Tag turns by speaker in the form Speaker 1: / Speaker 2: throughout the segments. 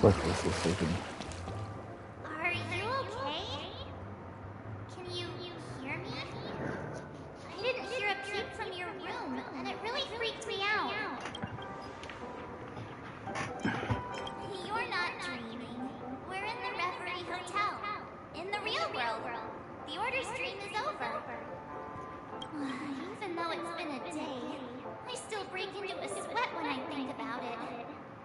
Speaker 1: What was this thinking?
Speaker 2: Are you okay? Can you hear me? I didn't hear a peep from your room, and it really freaked me out. You're not dreaming. We're in the Reverie Hotel. In the real world. The Order's dream is over. Even though it's been a day, I still break into a sweat when I think about it.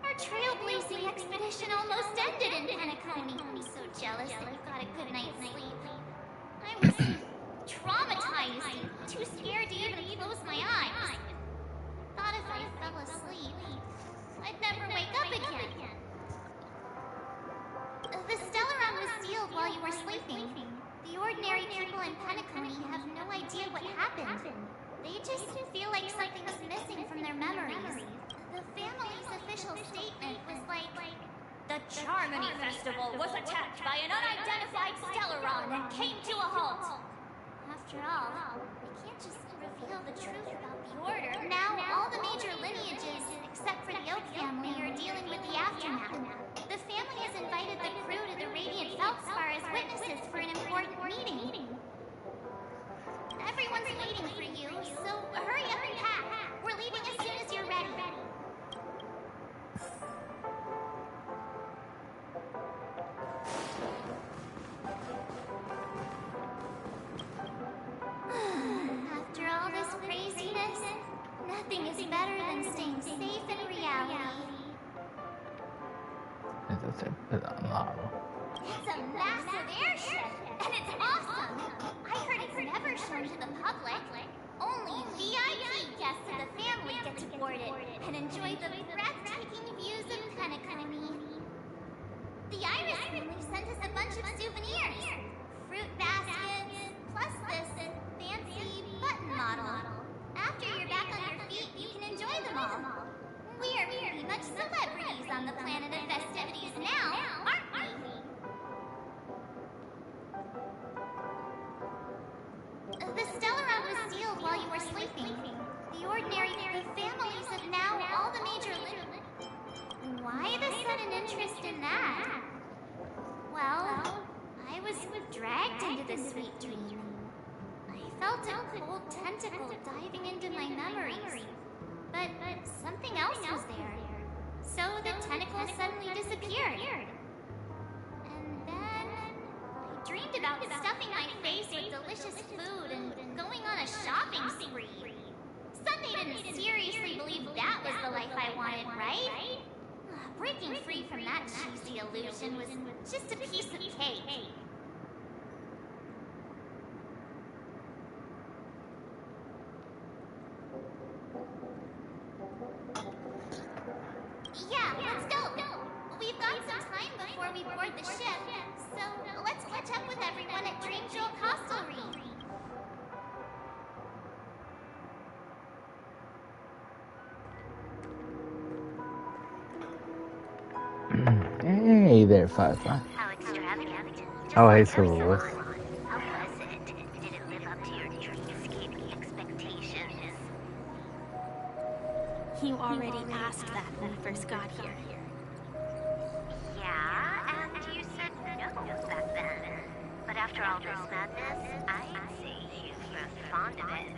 Speaker 2: Our trailblazing expedition almost ended in Penacony. I'm so jealous that you got a good night's sleep. I was traumatized, too scared to even close my eyes. Thought if I fell asleep, I'd never wake up again. The Stellaron was sealed while you were sleeping. The ordinary people in Penacony have no idea what happened. They just feel like something's missing from their memories. The family's official statement was like, the Charmony Festival was attacked by an unidentified Stellaron and came to a halt. After all, they can't just reveal the truth about the Order. Now, all the major lineages, except for the Oak family, are dealing with the aftermath. The family has invited the crew to the Radiant Feldspar as witnesses for an important meeting. Everyone's waiting for you, so hurry up and pack. We're leaving as soon as you're ready. After all this craziness, nothing is better than staying safe in reality.
Speaker 1: It's
Speaker 2: a massive airship, and it's awesome. I heard it's never shown to the public. Only VIP guests of the family get to board it and enjoy the breathtaking views of Penacony. The Iris family sent us a bunch of souvenirs. Fruit baskets, plus this fancy button model. After you're back on your feet, you can enjoy them all. We are pretty much celebrities on the planet of festivities now, aren't we? The Stellaron was sealed while you were sleeping. The families of now all the major Why the sudden interest in that? Well, I was dragged into the sweet dream. I felt a cold tentacle diving into my memories. But something else was there. So the tentacle suddenly disappeared. And then I dreamed about stuffing my face with delicious food and going on a shopping spree. Sunday didn't seriously believe that was the life I wanted, right? Breaking free from that cheesy illusion was just a piece of cake. Yeah, let's go. We've got some time before we board the ship, so let's catch up with everyone at Dream Jewel Hostelry.
Speaker 1: Hey there, Firefly.
Speaker 3: How extravagant.
Speaker 1: Oh, hey, Silverwood.
Speaker 3: How was it? Did it live up to your dreamscape expectations?
Speaker 4: You already asked that when we first got here.
Speaker 3: Yeah, and you said no back then. But after all this madness, I'd say you've grown fond of it.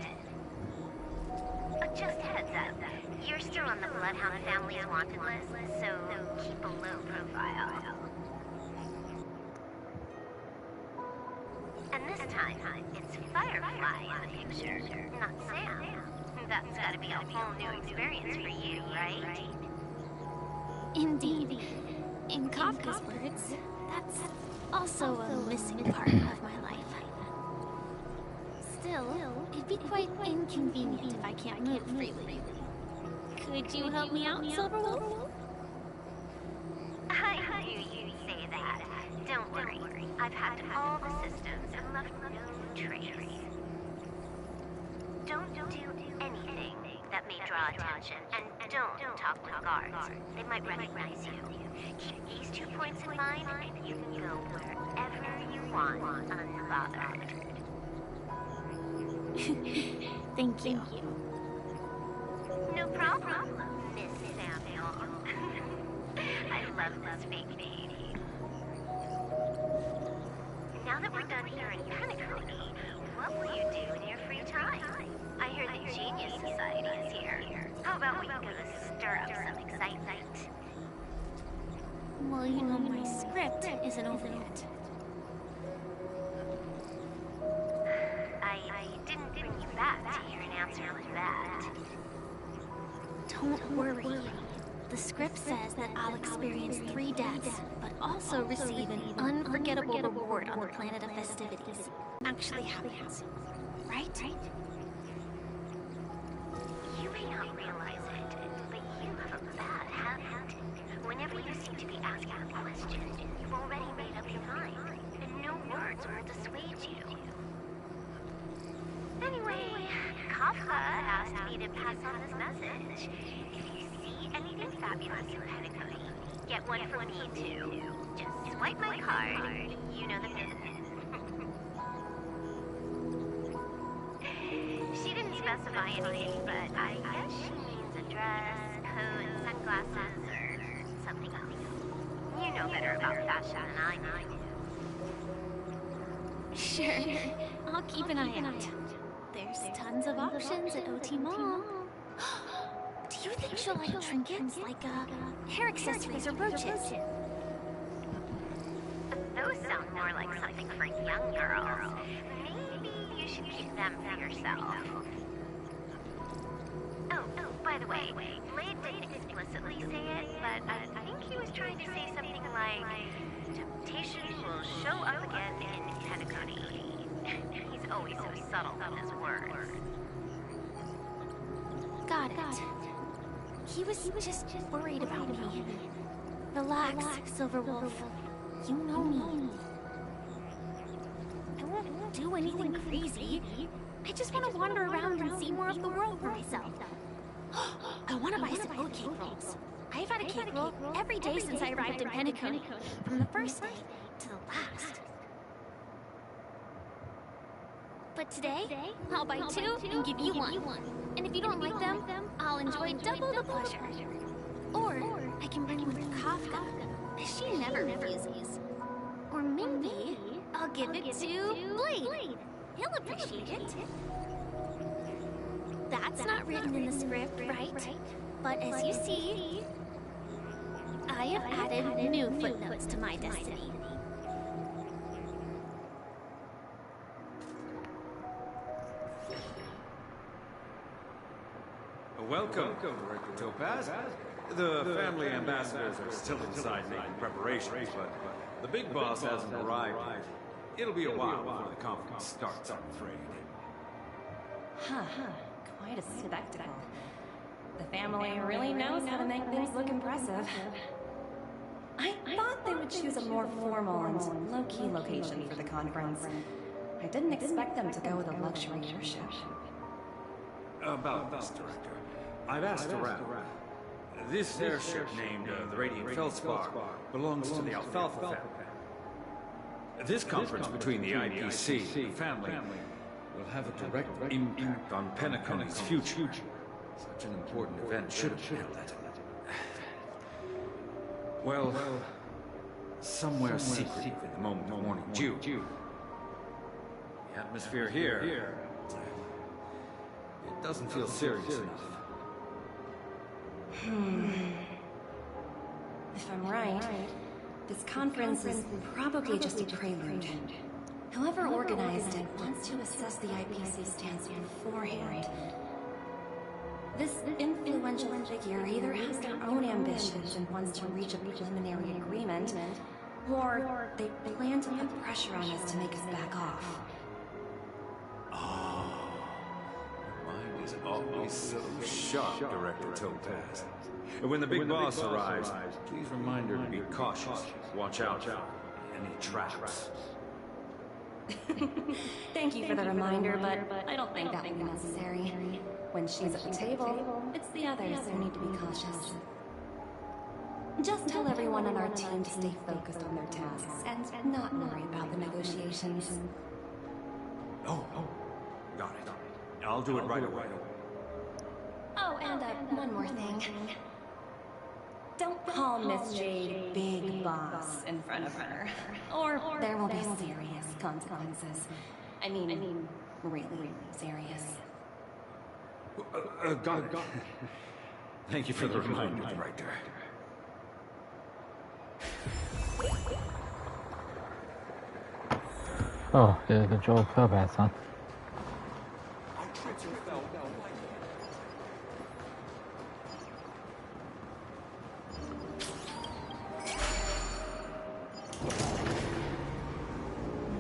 Speaker 3: But just heads up, you're still on the Bloodhound family's wanted list, so keep a low profile. And this time, it's Firefly in the picture, not Sam. That's gotta be a whole new experience for you, right?
Speaker 4: Indeed. In Kafka's words, that's also a missing part of my life. Still, it'd be quite inconvenient if I can't move freely. Could you help me out, Silverwolf?
Speaker 3: I knew you'd say that. Don't worry. I've hacked all the systems and left no trace. Don't do anything that may draw attention, and don't talk with guards. They might recognize you. Keep these 2 points in mind, and you can go wherever you want, unbothered.
Speaker 4: Thank you.
Speaker 3: No problem, Miss Samuel. I love this fake name. Now that we're done here in Penacony, what will you do in your free time? I hear the Genius Society is here. How about we go to stir up some excitement?
Speaker 4: Well, you know my script isn't over yet.
Speaker 3: I didn't bring you back to hear an answer like that.
Speaker 4: Don't worry. The script says that I'll experience 3 deaths, but also receive an unforgettable reward on the planet of festivities. Actually happens. Right?
Speaker 3: You may not realize it, but you have a bad habit. Whenever you seem to be asking a question, you've already made up your mind, and no words will dissuade you. Anyway, Kafka asked me to pass on this message. If you see anything fabulous in Penacony, get one for me too. Just swipe my card. You know the pin. She didn't specify anything, but I guess she means a dress, coat, sunglasses, or something else. You know better about fashion than I do.
Speaker 4: Sure. I'll keep an eye out. There's tons of options at OT Mall. Do you think she'll like trinkets, like hair accessories or brooches?
Speaker 3: Those sound more like something for young girls. Maybe you should keep them for yourself. Oh, by the way, Blade didn't explicitly say it, but I think he was trying to say something like, temptation will show up again in Penacony. He's always so subtle with his words.
Speaker 4: Got it. He was just worried about me. Relax, Silver Wolf. You know me. I won't do anything crazy. I just want to wander around and see more of the world for myself. I want to buy some oat cake rolls. I've had a cake roll every day since I arrived in Penacony, from the first day to the last. But today, I'll buy 2 and give you 1. And if you don't like them, I'll enjoy double the pleasure. Or I can bring one to Kafka. She never refuses. Or maybe I'll give it to Blade. He'll appreciate it. That's not written in the script, right? But as you see, I have added new footnotes to my destiny.
Speaker 5: Welcome, Director Topaz. The family ambassadors are still inside making preparations, but the big boss hasn't arrived. It'll be a while before the conference starts, I'm afraid.
Speaker 6: Quite a spectacle. The family really knows how to make things look impressive. I thought they would choose a more formal and low-key location for the conference. I didn't expect them to go with a luxury airship.
Speaker 5: About this, Director. I've asked around. This airship named the Radiant Feldspar belongs to the Alfalfa family. This conference between the IPC and the family will have a direct impact on Penacony's future. Such an important event should have been held at well, somewhere secret in the moment of morning dew. The atmosphere here, it doesn't feel serious enough.
Speaker 6: If I'm right, this conference is probably just a prelude. Whoever organized it wants to assess the IPC stance beforehand. This influential figure either has their own ambitions and wants to reach a preliminary agreement, or they plan to put pressure on us to make us back off.
Speaker 5: Your mind is always so sharp, Director Topaz. And when the big boss arrives, please remind her to be cautious. Watch out for any traps.
Speaker 6: Thank you for the reminder, but I don't think that will be necessary. When she's at the table, it's the others who need to be cautious. Just tell everyone on our team to stay focused on their tasks and not worry about the negotiations.
Speaker 5: Oh, got it. I'll do it right away.
Speaker 6: Oh, and one more thing. Don't call Miss Jade Big Boss in front of her, or there will be serious consequences. I mean, really serious.
Speaker 5: Got it. Thank you for the reminder, Director.
Speaker 1: Oh, the control fell back, huh?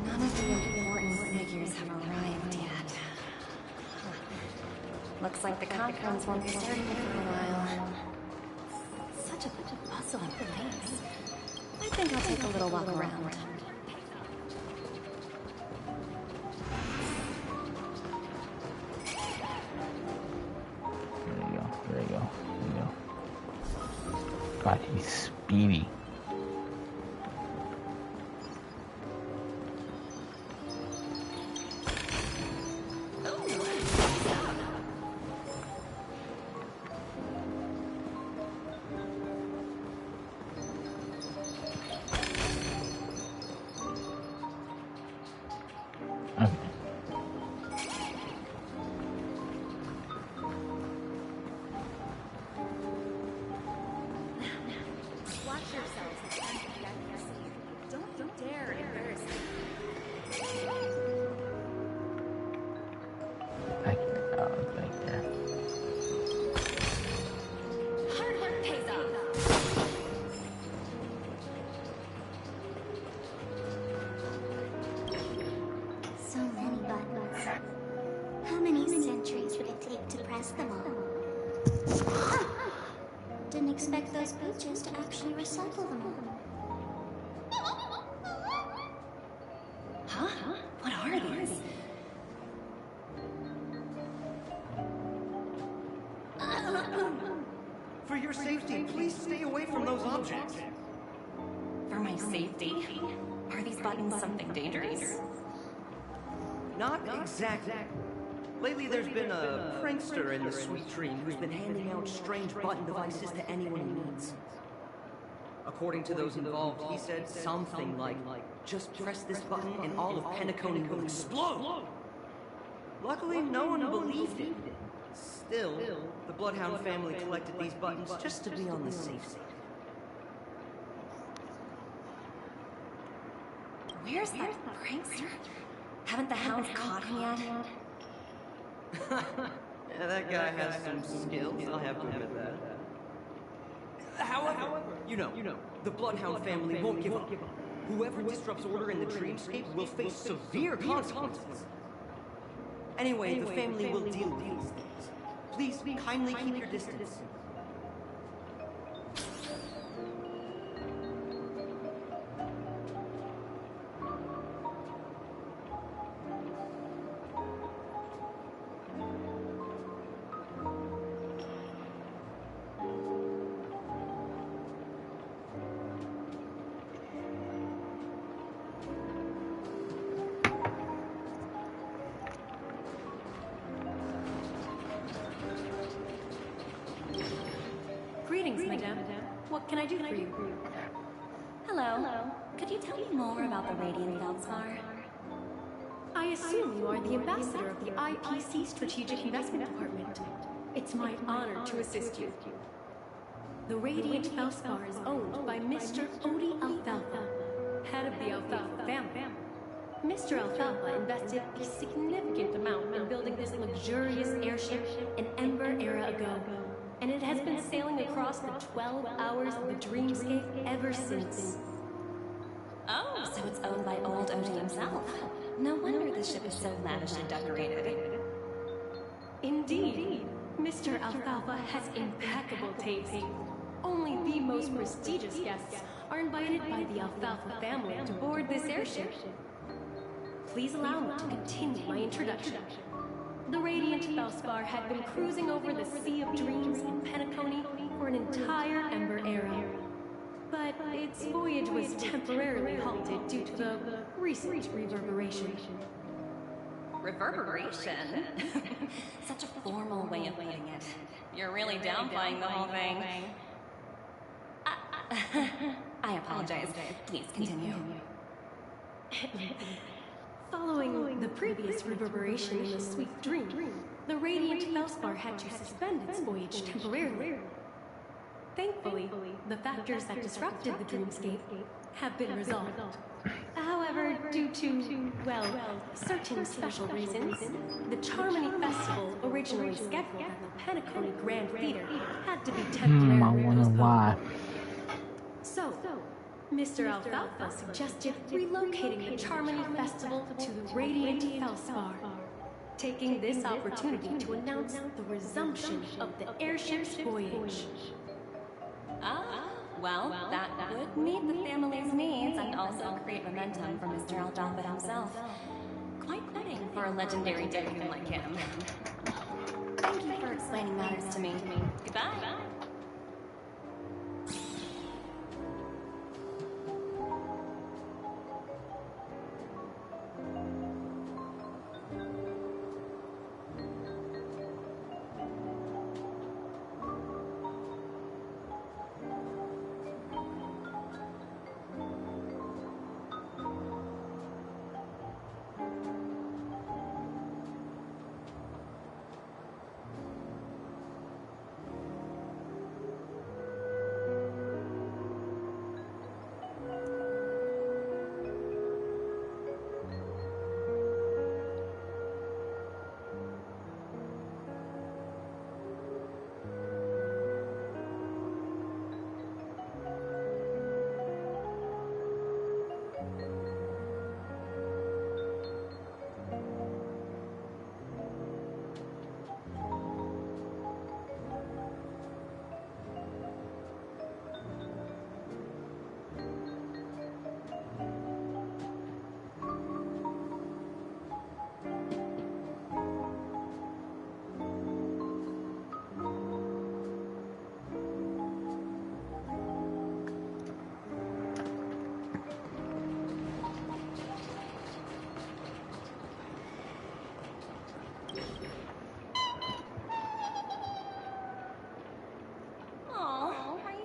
Speaker 6: None of the important figures have arrived yet. Looks like the conference won't be starting for a while. Such a bustling place. I think I'll take a little walk around.
Speaker 1: There you go. God, he's speedy.
Speaker 2: So many buttons. How many centuries would it take to press them all? Didn't expect those peaches to actually recycle them all.
Speaker 6: Huh? What are these?
Speaker 7: For your safety, please stay away from those objects.
Speaker 6: For my safety? Are these buttons something dangerous?
Speaker 7: Not exactly. Lately, there's been a prankster in the sweet dream who's been handing out strange button devices to anyone he needs. According to those involved, he said something like, just press this button and all of Penacony will explode! Luckily, no one believed it. Still, the Bloodhound family collected these buttons just to be on the safe side.
Speaker 6: Where's that prankster? Haven't the hounds caught him yet?
Speaker 7: Yeah, that guy has some skills, I'll have to admit that. However, you know, the Bloodhound family won't give up. Whoever disrupts order in the dreamscape will face severe consequences. Anyway, the family will deal with these things. Please kindly keep your distance.
Speaker 8: Greetings, madame. What can I do for you?
Speaker 6: Hello. Could you tell me more about the Radiant Feldspar?
Speaker 8: I assume you are the ambassador of the IPC Strategic Investment Department. It's my honor to assist you. The Radiant Feldspar is owned by Mr. Odie Alfalfa, head of the Alfalfa family. Mr. Alfalfa invested a significant amount in building this luxurious airship an Ember era ago, and it has been sailing across the 12 hours of the dreamscape ever since.
Speaker 6: Oh, so it's owned by old Odie himself. No wonder the ship is so lavishly decorated.
Speaker 8: Indeed, Mr. Alfalfa has impeccable taste. Only the most prestigious guests are invited by the Alfalfa family to board this airship. Please allow me to continue my introduction. The Radiant Feldspar had been cruising over the Sea of Dreams in Penacony for an entire Ember era. But its voyage was temporarily halted due to the recent reverberation.
Speaker 6: Reverberation? Such a formal way of putting it. You're really downplaying the whole thing. I apologize. Please continue.
Speaker 8: Following the previous reverberation in the sweet dream, the radiant Felspar had to suspend its voyage temporarily. Thankfully, the factors that disrupted the dreamscape have been resolved. However, due to, well, certain special reasons, the Charmony Festival, originally scheduled at the Penacony Grand Theater, had to be
Speaker 1: I
Speaker 8: temporarily
Speaker 1: wonder why.
Speaker 8: So, Mr. Alfalfa suggested relocating the Charmony Festival to the radiant Felspar, taking this opportunity to announce the resumption of the airship's voyage.
Speaker 6: Well, that would meet the family's needs and also create momentum for Mr. Alfalfa himself. Quite fitting for a legendary tycoon like him. Thank you for explaining matters to me. Goodbye.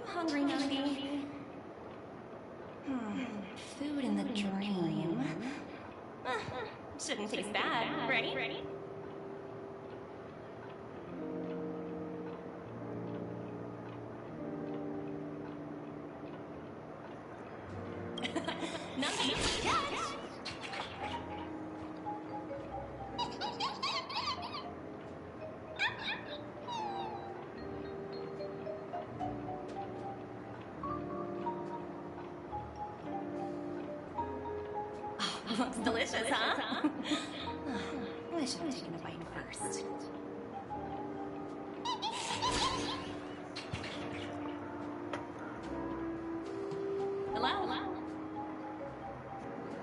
Speaker 6: Hungry, Nuggy? Food in the dream. Shouldn't taste bad, right? Nuggy, yes! Looks delicious, huh? I should have taken a bite first. Hello?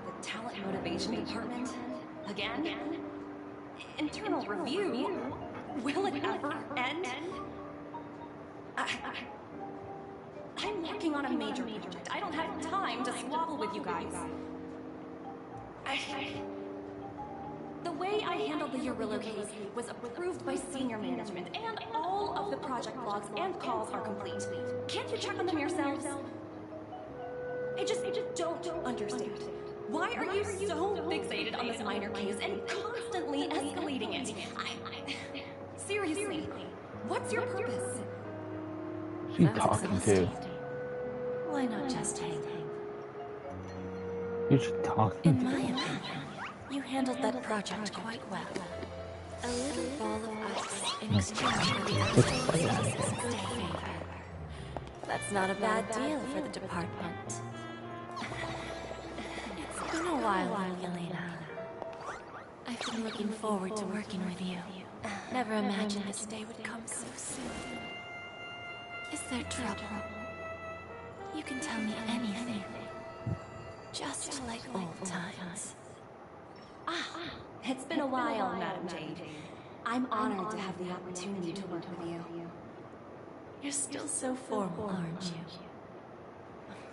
Speaker 6: The talent motivation department? Again? Internal review? Will it ever end? I'm working on a major project. I don't have time to squabble with you guys. The way I handled the Eurillo case was approved by senior management, and all of the project logs and calls are complete. Can't you check on them yourselves? I just don't understand. Why are you so fixated on this minor case and constantly escalating it? Seriously, what's your purpose?
Speaker 1: She's talking to.
Speaker 6: Why not just hang?
Speaker 1: Who's she talking
Speaker 6: In my
Speaker 1: to?
Speaker 6: opinion, you handled that project quite well. A little ball of ice in exchange for the other favor. That's not a bad deal for the department. It's been a while, Yelena. I've been looking forward to working with you. Never imagined this day would come so soon. Is there trouble? You can tell me anything. Just like old times. It's been a while, Madam Jade. I'm honored to have the opportunity to work with you. You're still so formal, aren't you?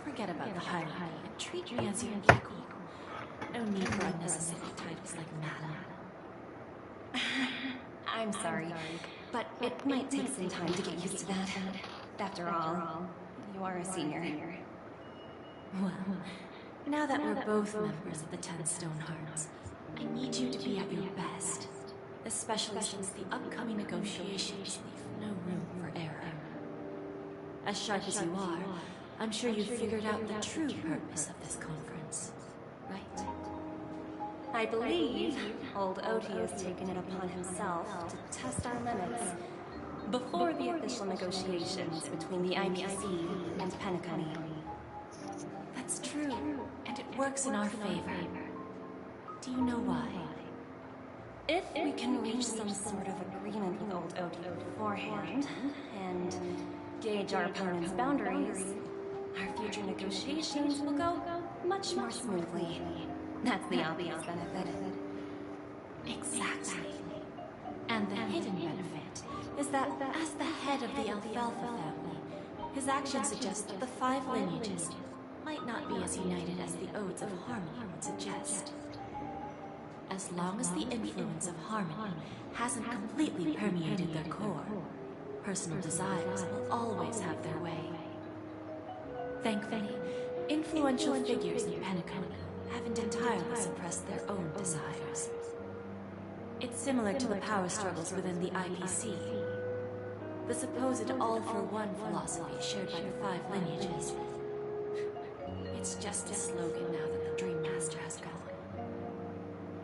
Speaker 6: Forget about the hierarchy and treat me as your equal. No need for unnecessary titles like Madam. I'm sorry, but it might take some time to get used to that. After all, You are a senior. Well, now that we're both members of the 10 Stone Hearts, I need you to be at your best. Especially since the upcoming negotiations leave no room for error. As sharp as you are, I'm sure you've figured out the true purpose of this conference, right? I believe old Oti has taken it upon himself to test our limits before the official negotiations between the IPC and Penacony. That's true, and it works in our favor. Do you know why? If we can reach some sort of agreement with old Oti beforehand, and gauge our opponent's boundaries, our future negotiations will go much more smoothly. That's the obvious benefit. Exactly. And the hidden benefit is that as the head of the Alfalfa family, his actions suggest that the 5 lineages might not be as united as the Odes of Harmony would suggest. As long as the influence of Harmony hasn't completely permeated their core, personal desires will always have their way. Thankfully, influential figures in Penacony haven't entirely suppressed their own desires. It's similar to the power struggles within the IPC. The supposed all-for-one philosophy shared by the 5 lineages. It's just a slogan now that the Dream Master has gone.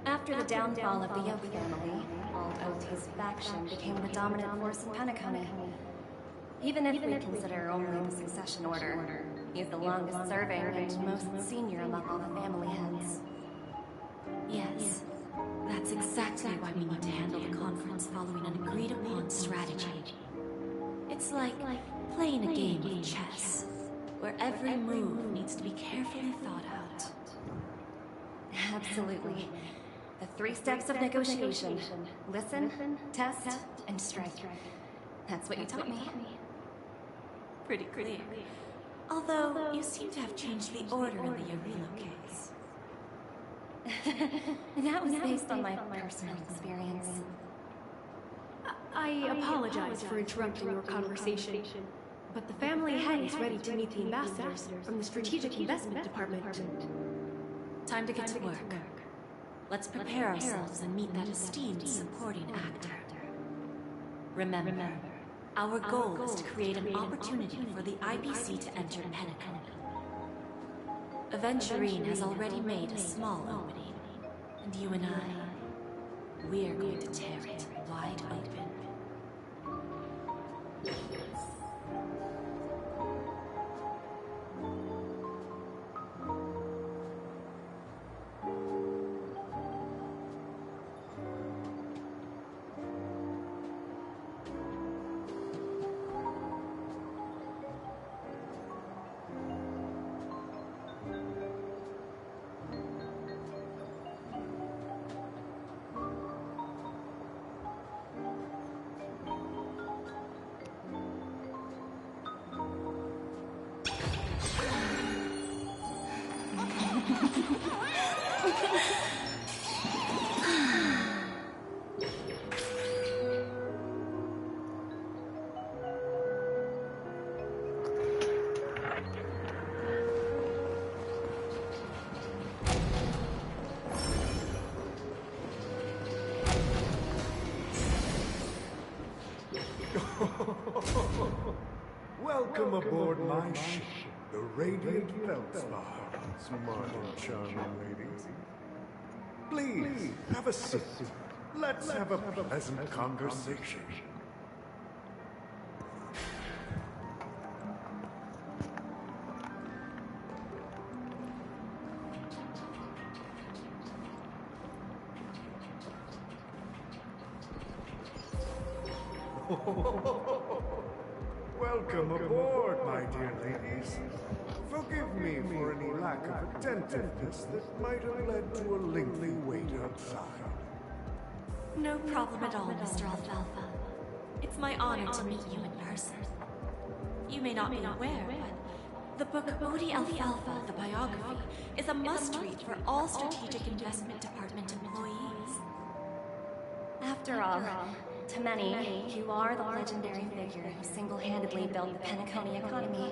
Speaker 6: After the downfall of the Yoke family, old Oti's faction became the dominant force in Penacony. Even if we consider only the succession order, he's the longest serving and most senior among all the family heads. Yes, that's exactly why we need to handle the conference following an agreed-upon strategy. It's like playing a game of chess, where every move needs to be carefully thought out. Absolutely. The 3 steps of negotiation. Listen, test, and strike. That's what you taught me. Pretty clear. Although, you seem to have changed the order in the Arilo case. That was based on my personal experience.
Speaker 8: I apologize for interrupting your conversation, but the family head is ready to meet the ambassadors from the Strategic Investment Department.
Speaker 6: Time to get to work. Let's prepare ourselves and meet that esteemed supporting actor. Remember, our goal is to create an opportunity for the IPC to enter Penacony. Aventurine has already made a small opening, and you and I, we're going to tear it wide open.
Speaker 9: Welcome aboard my ship, the Radiant Feldspar, smart and charming ladies. Please, have a seat. Let's have a pleasant conversation. Welcome aboard, my dear ladies. Forgive me for any lack of attentiveness that might have led to a lengthy wait outside.
Speaker 6: No problem at all, Mr. Alfalfa. It's my honor to meet you in person. You may not be aware, but the book Odi Alfalfa, the biography, is a must-read for all Strategic Investment Department employees. After all, to many, you are the legendary figure who single-handedly built the Penacony economy.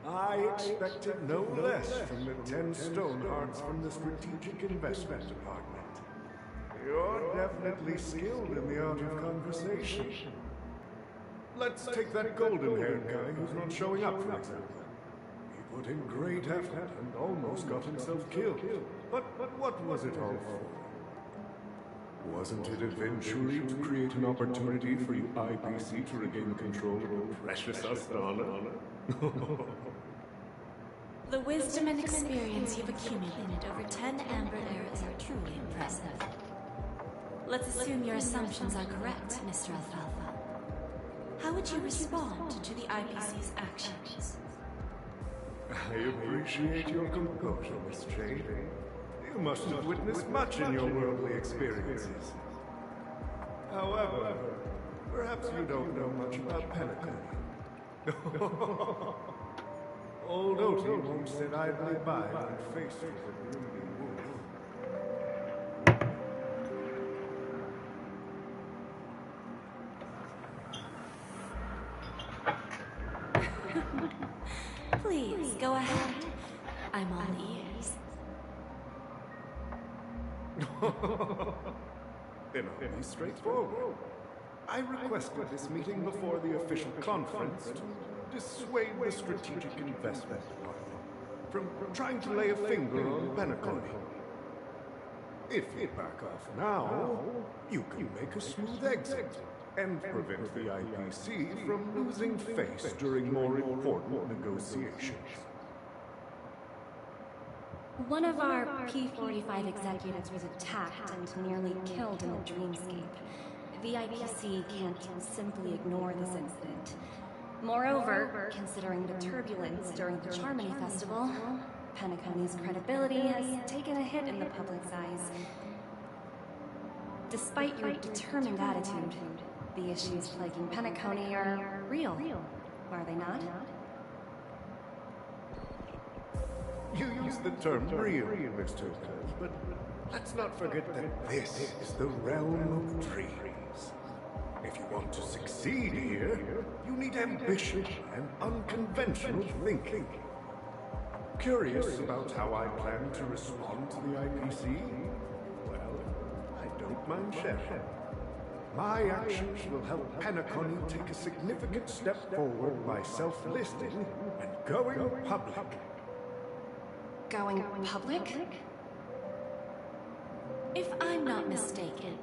Speaker 9: I expected no less from the 10 Stonehearts from the Strategic Investment Department. You're definitely skilled in the art of conversation. Let's take that golden-haired guy who's not showing up, for example. He put in great effort and almost got himself killed. But what was it all for? Wasn't it eventually to create an opportunity for you IPC to regain control of your precious Astana?
Speaker 10: The wisdom and experience you've accumulated over 10 Amber eras are truly impressive. Let's assume your assumptions are correct, Mr. Alfalfa. How would you respond to the IPC's actions?
Speaker 9: I appreciate your composure, Miss Jade. You must have witnessed much in your worldly experiences. However, perhaps you don't know much about Penacony. Old Oti won't sit idly by when faced with a brooding wolf.
Speaker 10: Please, go ahead. I'm all ears.
Speaker 9: Then I'll be straightforward. I requested this meeting before the official conference to dissuade the Strategic Investment Department from trying to lay a finger on Penacony. If you back off now, you can make a smooth exit and prevent the IPC from losing face during more important negotiations.
Speaker 6: One of our P-45 executives was attacked and nearly killed in the dreamscape. The IPC can't simply ignore this incident. Moreover, considering the turbulence during the Charmony Festival, Penacony's credibility has taken a hit in the public's eyes. Despite your determined attitude, the issues plaguing Penacony are real, are they not?
Speaker 9: You use the term real, Mr. Wells, but let's not forget that this is the realm of dreams. If you want to succeed here, you need ambition and unconventional thinking. Curious about how I plan to respond to the IPC? Well, I don't mind sharing. My actions will help Penacony take a significant step forward by self-listing and going public.
Speaker 6: Going public?
Speaker 10: If I'm not mistaken,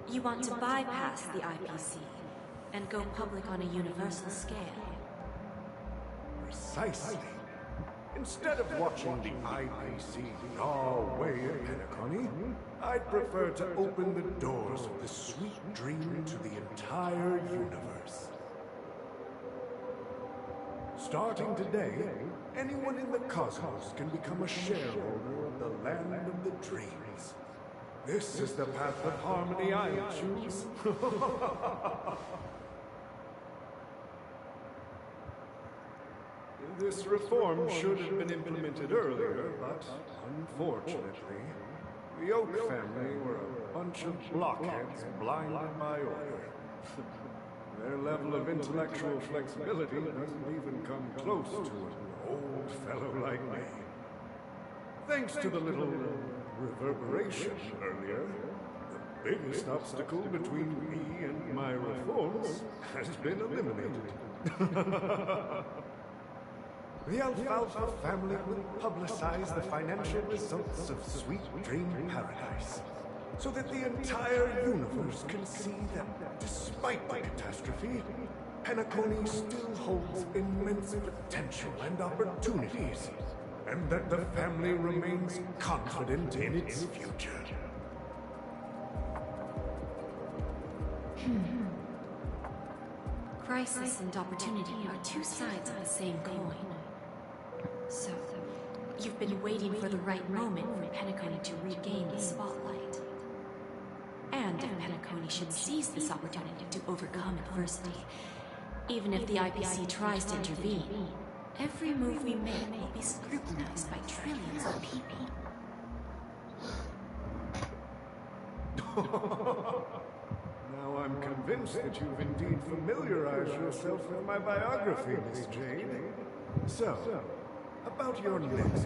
Speaker 10: you want to bypass the IPC and go public on a universal scale.
Speaker 9: Precisely. Instead of watching the IPC gnaw away at Penacony, I'd prefer to open the doors of the sweet dream to the entire universe. Starting today, anyone in the cosmos can become a shareholder of the land of the dreams. This is the path of harmony I'll choose. This reform should have been implemented earlier, but unfortunately, the Oak family were a bunch of blockheads blinded by order. Their level of intellectual flexibility doesn't even come close to an old fellow like me. Thanks to the little reverberation earlier, the biggest obstacle between me and my reforms has been eliminated. The Alfalfa family will publicize the financial results of Sweet Dream Paradise, so that the entire universe can see that despite the catastrophe, Penacony still holds immense potential and opportunities, and that the family remains confident in its future.
Speaker 10: Crisis and opportunity are two sides of the same coin. So, you've been waiting for the right moment for Penacony to regain the spotlight. And if Penacony should seize this opportunity to overcome adversity, even if the IPC tries to intervene, every move we make will be scrutinized by trillions of people.
Speaker 9: Now I'm convinced that you've indeed familiarized yourself with my biography, Miss Jade. So, about your next move.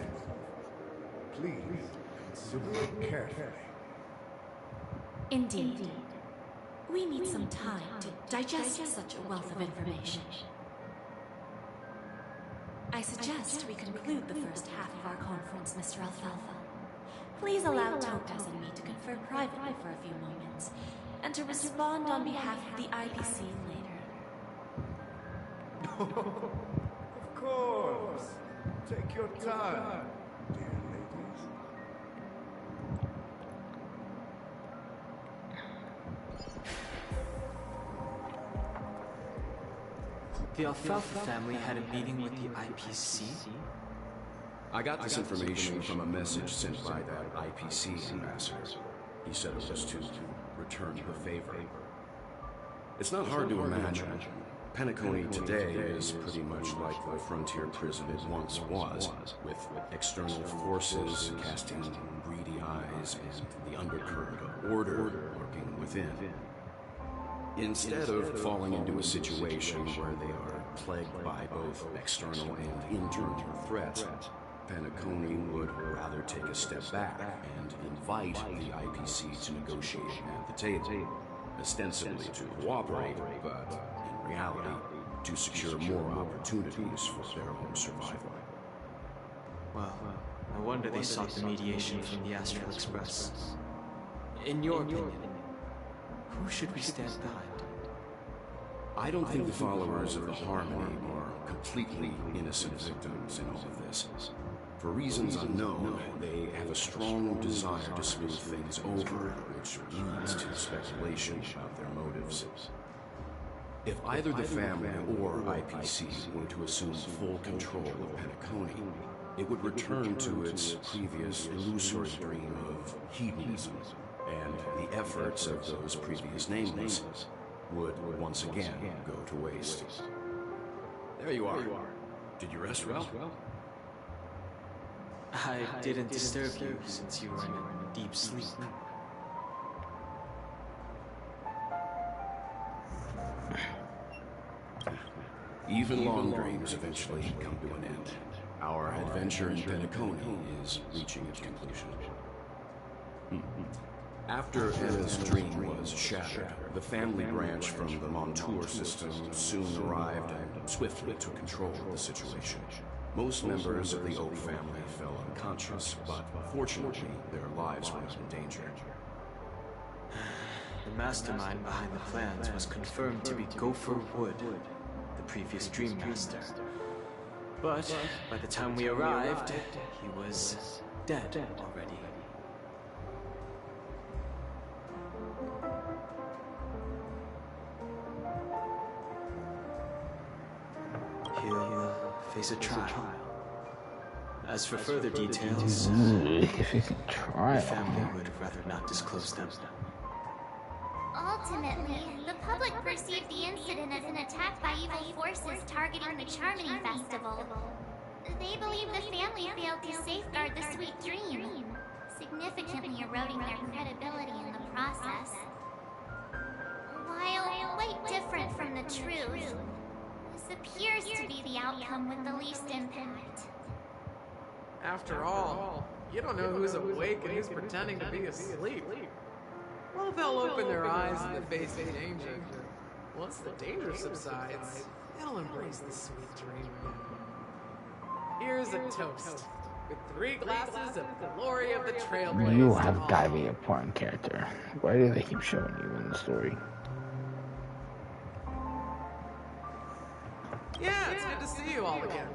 Speaker 9: Please consider it carefully.
Speaker 10: Indeed. We need some time to digest such a wealth of information. I suggest we conclude the first half of our conference, Mr. Alfalfa. Please allow Topaz and me to confer privately for a few moments, and to respond on behalf of the IPC later.
Speaker 9: Of course. Take your time, dear ladies.
Speaker 11: The Alfalfa family had a meeting with the IPC?
Speaker 12: I got this information from a message sent by that IPC ambassador. He said it was to return the favor. It's not hard to imagine. Penacony today is pretty much like the frontier prison it once was, with external forces casting greedy eyes and the undercurrent of order lurking within. Instead of falling into a situation where they are plagued by both external and internal threats, Penacony would rather take a step back and invite the IPC to negotiate at the table, ostensibly to cooperate, but in reality, to secure more opportunities for their own survival.
Speaker 11: Well, no wonder they sought the mediation from the Astral Express. In your opinion, who should we stand behind?
Speaker 12: I don't think the followers of the Harmony are completely innocent victims in all of this. For reasons unknown, they have a strong desire to smooth things over, which leads to speculation about their motives. If either the family or IPC were to assume full control of Penacony, it would return to its previous illusory dream of hedonism, and the efforts of those previous nameless would once again go to waste. There you are. Did you rest well?
Speaker 11: I didn't disturb you since you were in a deep sleep.
Speaker 12: Even long dreams eventually come to an end. Our adventure in Penacony is reaching its conclusion. After Anna's dream was shattered, the family branch from the Montour system soon arrived and swiftly took control of the situation. Most members of the Oak family fell unconscious, but fortunately, their lives were not in danger.
Speaker 11: The mastermind behind the plans was confirmed to be Gopher Wood, the previous Dream Master. But by the time we arrived, he was dead already. He'll face a trial. As for further details, the family would rather not disclose them.
Speaker 2: Ultimately, the public perceived the incident as an attack by evil forces targeting the Charmony Festival. They believe the family failed to safeguard the Sweet Dream, significantly eroding their credibility in the process. While quite different from the truth, this appears to be the outcome with the least impact.
Speaker 13: After all, you don't know who's awake and who's pretending to be asleep. Well, they'll open their eyes in the face of danger. Once the danger subsides, they'll embrace the sweet dream. Here's a toast, with 3 glasses of the glory of the Trailblaze.
Speaker 1: You have got to be a porn character. Why do they keep showing you in the story?
Speaker 13: Yeah, it's good to see you all again.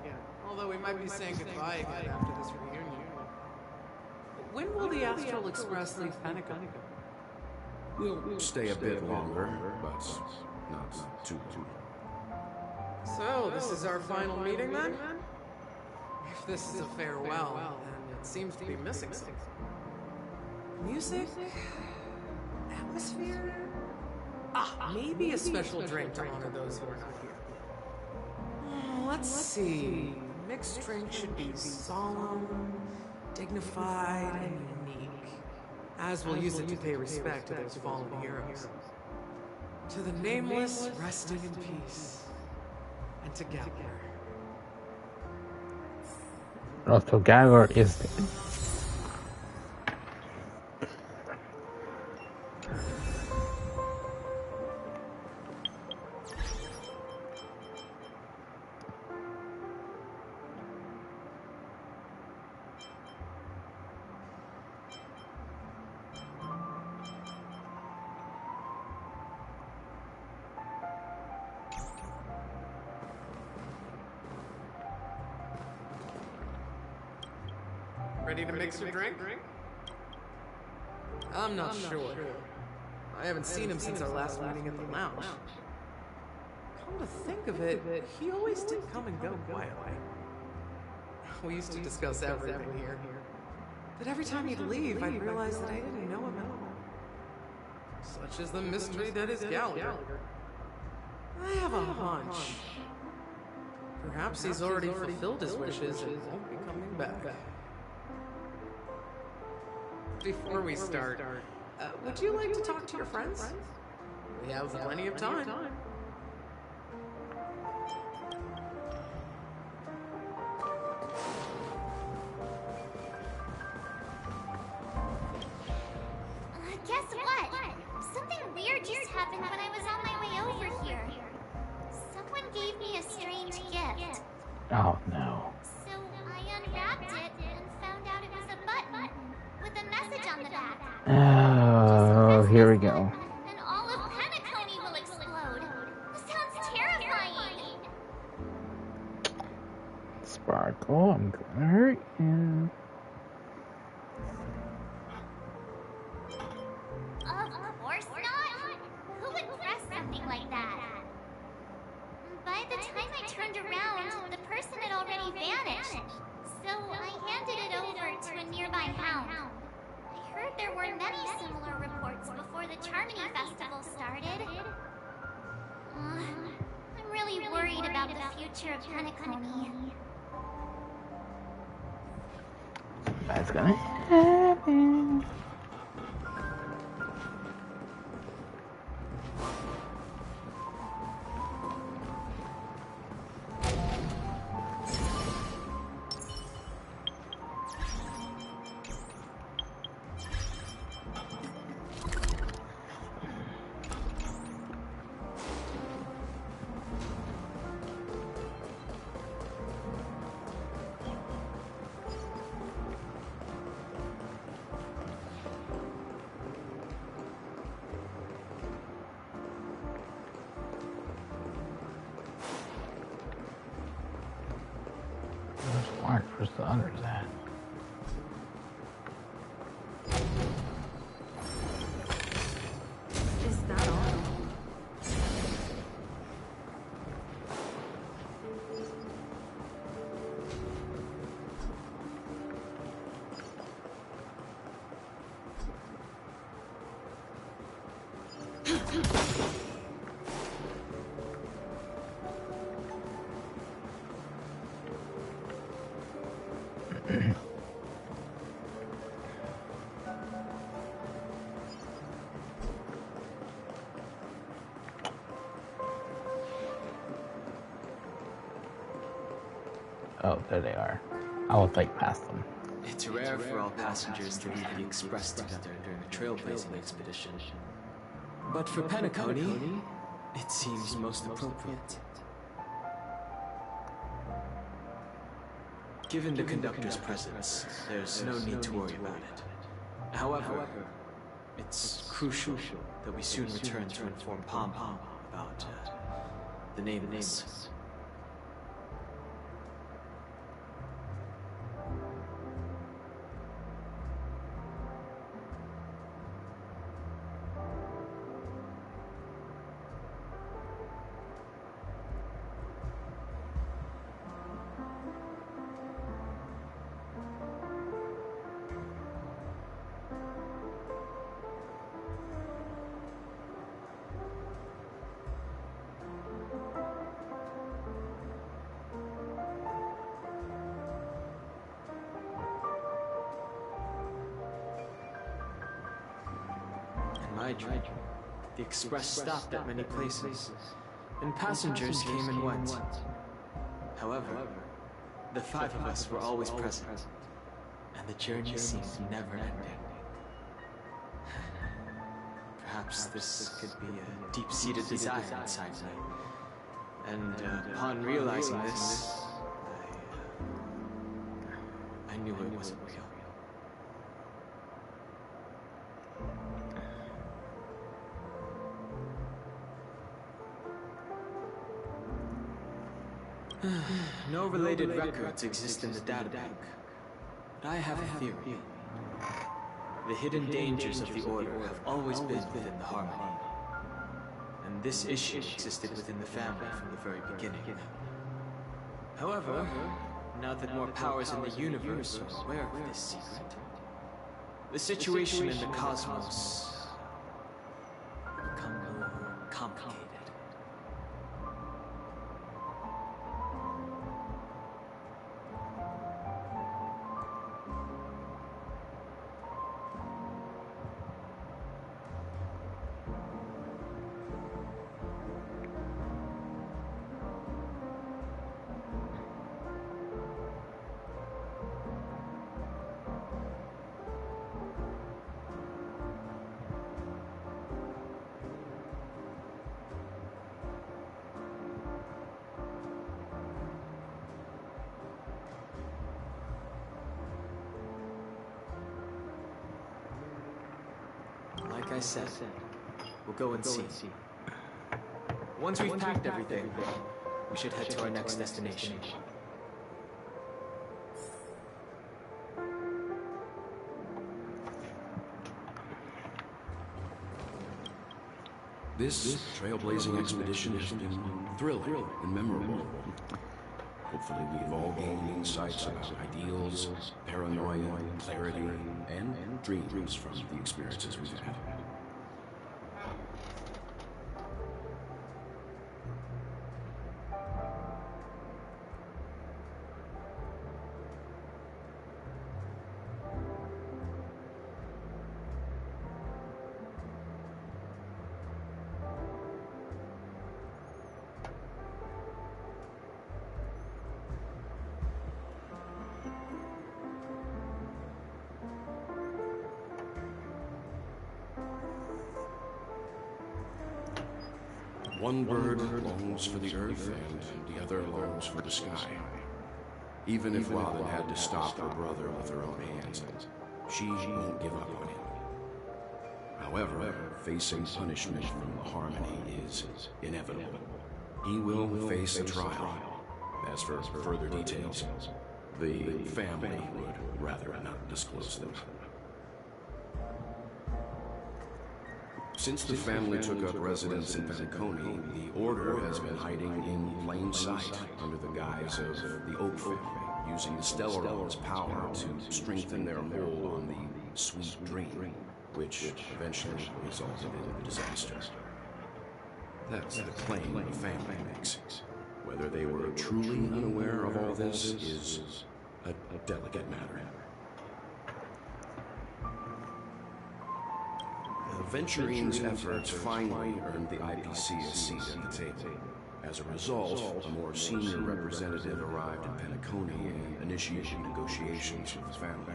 Speaker 13: Although we might be saying goodbye again after this reunion. When will the Astral Express leave Penacony?
Speaker 12: We'll stay a bit longer, but not too long.
Speaker 13: So, this is our final meeting then? If this is a farewell, then it seems to be missing something. Music? Atmosphere? Maybe a special drink to honor those who are not here. Let's see. Mixed drink should be solemn, dignified, and unique, as we'll use it to pay respect to those fallen heroes. To the nameless, resting in peace. And to Gallagher.
Speaker 1: Oh, so Gallagher is dead.
Speaker 13: Ready to mix your drink? I'm not sure. I haven't seen him since our last meeting at the lounge. Come to think of it, he always did come and go quietly. We used to discuss everything here. But every time he'd leave, I'd realize that I didn't know him at all. Such is the mystery that is Gallagher. I have a hunch. Perhaps he's already fulfilled his wishes and won't be coming back. Before we start, would you like to talk to your friends? We have plenty of time.
Speaker 2: Guess what? Something weird just happened when I was on my way over here. Someone gave me a strange gift.
Speaker 1: Oh no.
Speaker 2: So I unwrapped it and found out it was a button with a message on the back.
Speaker 1: Oh, here we go.
Speaker 2: And all of Penacony will explode. This sounds terrifying.
Speaker 1: Sparkle, I'm gonna hurt you.
Speaker 2: Of course not. Who would press something like that? By the time I turned around, the person had already vanished. So I handed it over to a nearby hound. I heard there were many similar reports before the Charmony Festival started. I'm really worried about the future of Penacony.
Speaker 1: That's gonna happen. Where's the others at?
Speaker 8: Is that all?
Speaker 1: Oh, there they are. I will take past them.
Speaker 11: It's rare for all passengers to leave the Express together during a trailblazing expedition. But for Penacony, it seems most appropriate. Given the conductor's presence, there's no need to worry about it. However, it's crucial that we soon return to inform Pom Pom about the nameless. My dream, The express stopped at many places, and passengers came and went. However, the five of us were always present, and the journey seemed never-ending. Perhaps this could be a deep-seated desire inside me, and upon realizing this, I knew it wasn't real. No related records exist in the databank, but I have a theory. The hidden dangers of the Order have always been within the Harmony, and this issue existed within the family from the very beginning. However, now that more powers in the universe are aware of this secret, the situation in the cosmos will become more complicated. Like I said, we'll go and see. Once we've packed everything, we should head to our next destination.
Speaker 12: This trailblazing expedition has been thrilling and memorable. Hopefully we've all gained insights about ideals, paranoia, clarity, and dreams from the experiences we've had. One bird longs for the earth, and the other longs for the sky. Even if Robin had to stop her brother with her own hands, she won't give up on him. However, facing punishment from the Harmony is inevitable. He will face a trial. As for further details, the family would rather not disclose them. Since the family took up residence in Penacony, the Order has been hiding in plain sight under the guise of the Oak family, using the Stellaron's power to strengthen their hold on the Sweet Dream, which eventually resulted in a disaster. That's the claim the family makes. Whether they were truly unaware of all this is a delicate matter. Venturing's efforts finally earned the IPC a seat at the table. As a result, a more senior representative arrived in Penacony and initiated negotiations with the family.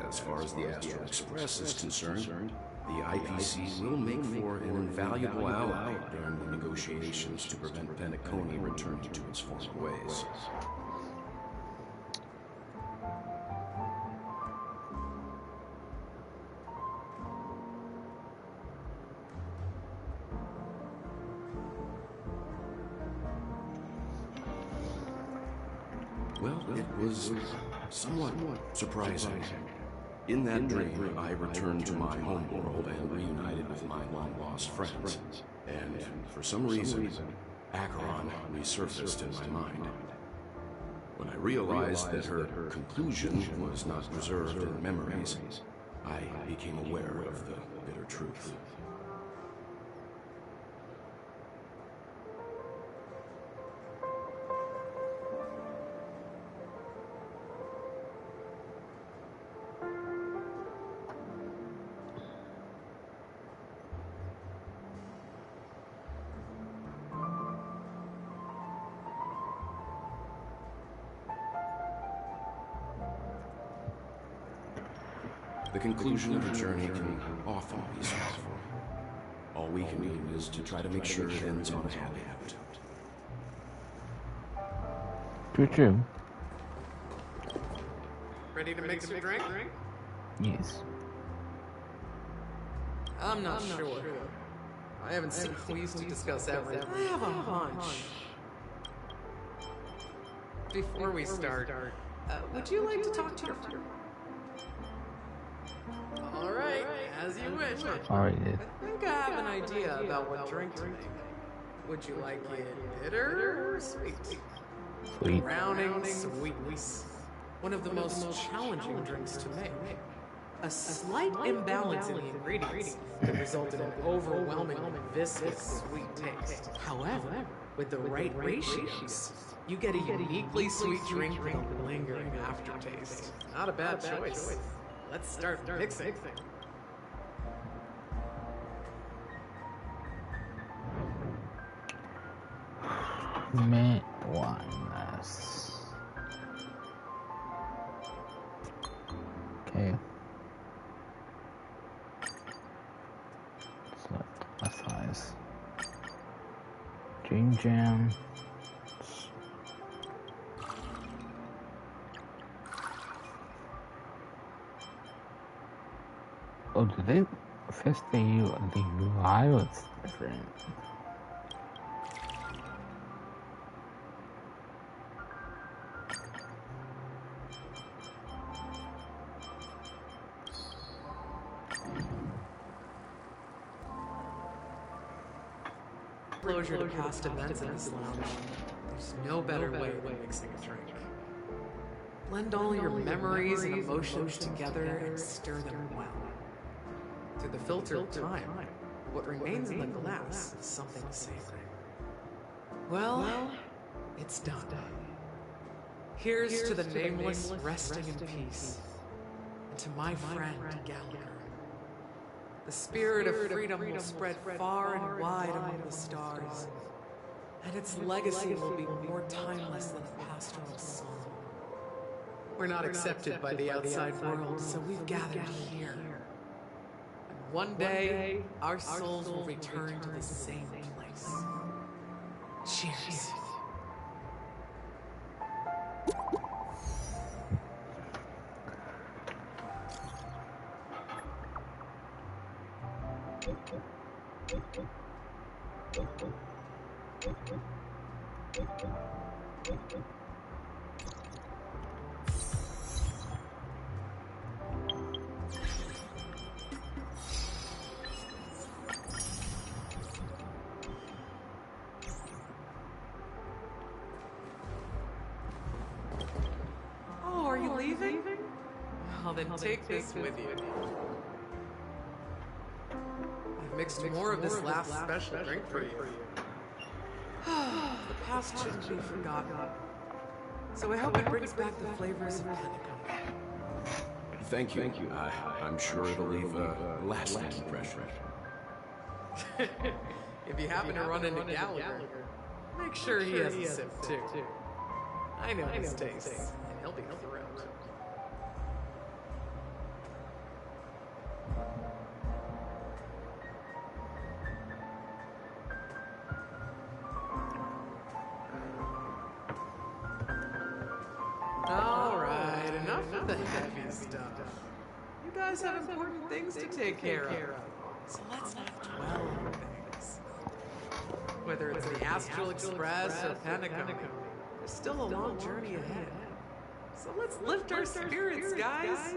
Speaker 12: As far as the Astral Express is concerned, the IPC will make for an invaluable ally during the negotiations to prevent Penacony returning to its former ways. Well, it was somewhat surprising. In that dream, I returned to my homeworld and reunited with my long-lost friends. And for some reason, Acheron resurfaced in my mind. When I realized that her conclusion was not preserved in memories, I became aware of the bitter truth. The conclusion of a journey can often be sorrowful. All we can do is to try to make sure it ends on a happy note.
Speaker 1: True.
Speaker 13: Ready to make some drink?
Speaker 1: Yes.
Speaker 13: I'm not sure. I haven't seen we used to discuss everything. I have a hunch. Before we start, would you like to talk to your friend? Alright, as you wish.
Speaker 1: Alright.
Speaker 13: I think I have an idea about what drink to make. Would you like it bitter or sweet?
Speaker 1: Sweet.
Speaker 13: Drowning sweetness. One of the most challenging drinks to make. A slight imbalance in the ingredients can result in an overwhelmingly viscous sweet taste. However, with the right ratios, you get a uniquely sweet drink with a lingering aftertaste. Not a bad choice. Let's start mixing.
Speaker 1: Mint oneness. Okay. Select my size. Dream Jam. Oh, did they first thing you the UI was different?
Speaker 13: Closure to past events in this lounge. There's no better way than mixing a drink. Blend all your memories and emotions together and stir them well. Through the filter of time, what remains in the glass is something sacred. Well, it's done. Here's to the nameless resting in peace, and to my friend Gallagher. The spirit of freedom will spread far and wide among the stars, and its legacy will be more timeless than a pastoral song. We're not accepted by the outside world, so we've gathered here. And one day, our souls will return to the same place. Cheers. Oh, are you leaving? Well, then take this with you. I've mixed more of this last special drink for you. The past shouldn't be forgotten. So I hope it brings back the flavors of Penacony.
Speaker 12: Thank you. I'm sure it'll leave a lasting impression.
Speaker 13: If you happen to run into Gallagher, make sure he has a sip too. I know his taste, and he'll be thrilled. Alright, enough of the heavy stuff. You guys have important things to take care of, so let's not dwell on things. Whether it's the Astral Express or Penacony, there's still a long journey ahead. So let's lift our spirits, guys,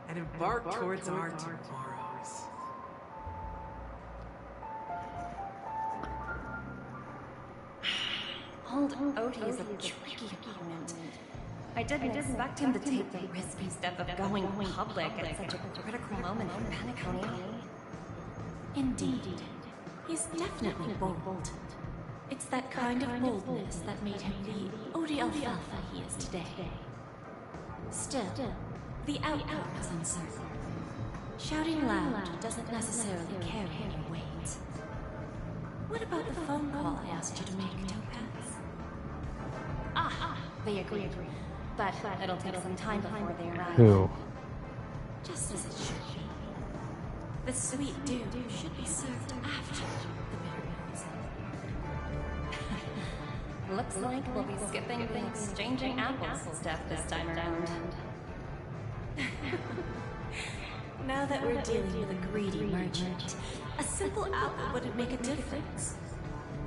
Speaker 13: and embark towards our tomorrows.
Speaker 6: Old Odie is a tricky opponent. I didn't expect him to take the risky step of going public at such a critical moment for Penacony.
Speaker 10: Indeed. He's definitely bold. It's that kind of boldness that made him the Odie Alfalfa he is today. Still, the outcome is uncertain. Shouting loud doesn't necessarily carry any weight. What about the phone call I asked you to make, Topaz?
Speaker 6: They agreed, but it'll take some time before they arrive.
Speaker 1: Who?
Speaker 10: Just as it should be. The sweet dew should be served after the burials.
Speaker 6: Looks like we'll be skipping the exchanging apples step this time around.
Speaker 10: Now that we're dealing with a greedy merchant, a simple apple wouldn't make a difference.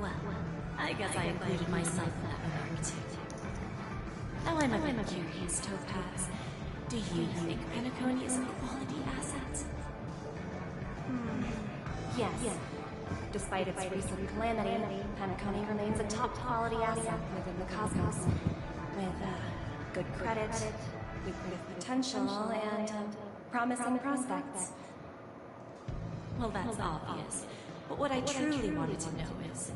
Speaker 10: Well, I guess I included myself in that remark too. Now I'm a bit curious, Topaz. Do you think Penacony is a quality asset?
Speaker 6: Yes. Despite its recent calamity, Penacony remains a top quality asset within the cosmos. With good credit, with potential, and promising prospects.
Speaker 10: Well, that's obvious. But what I truly wanted to know is,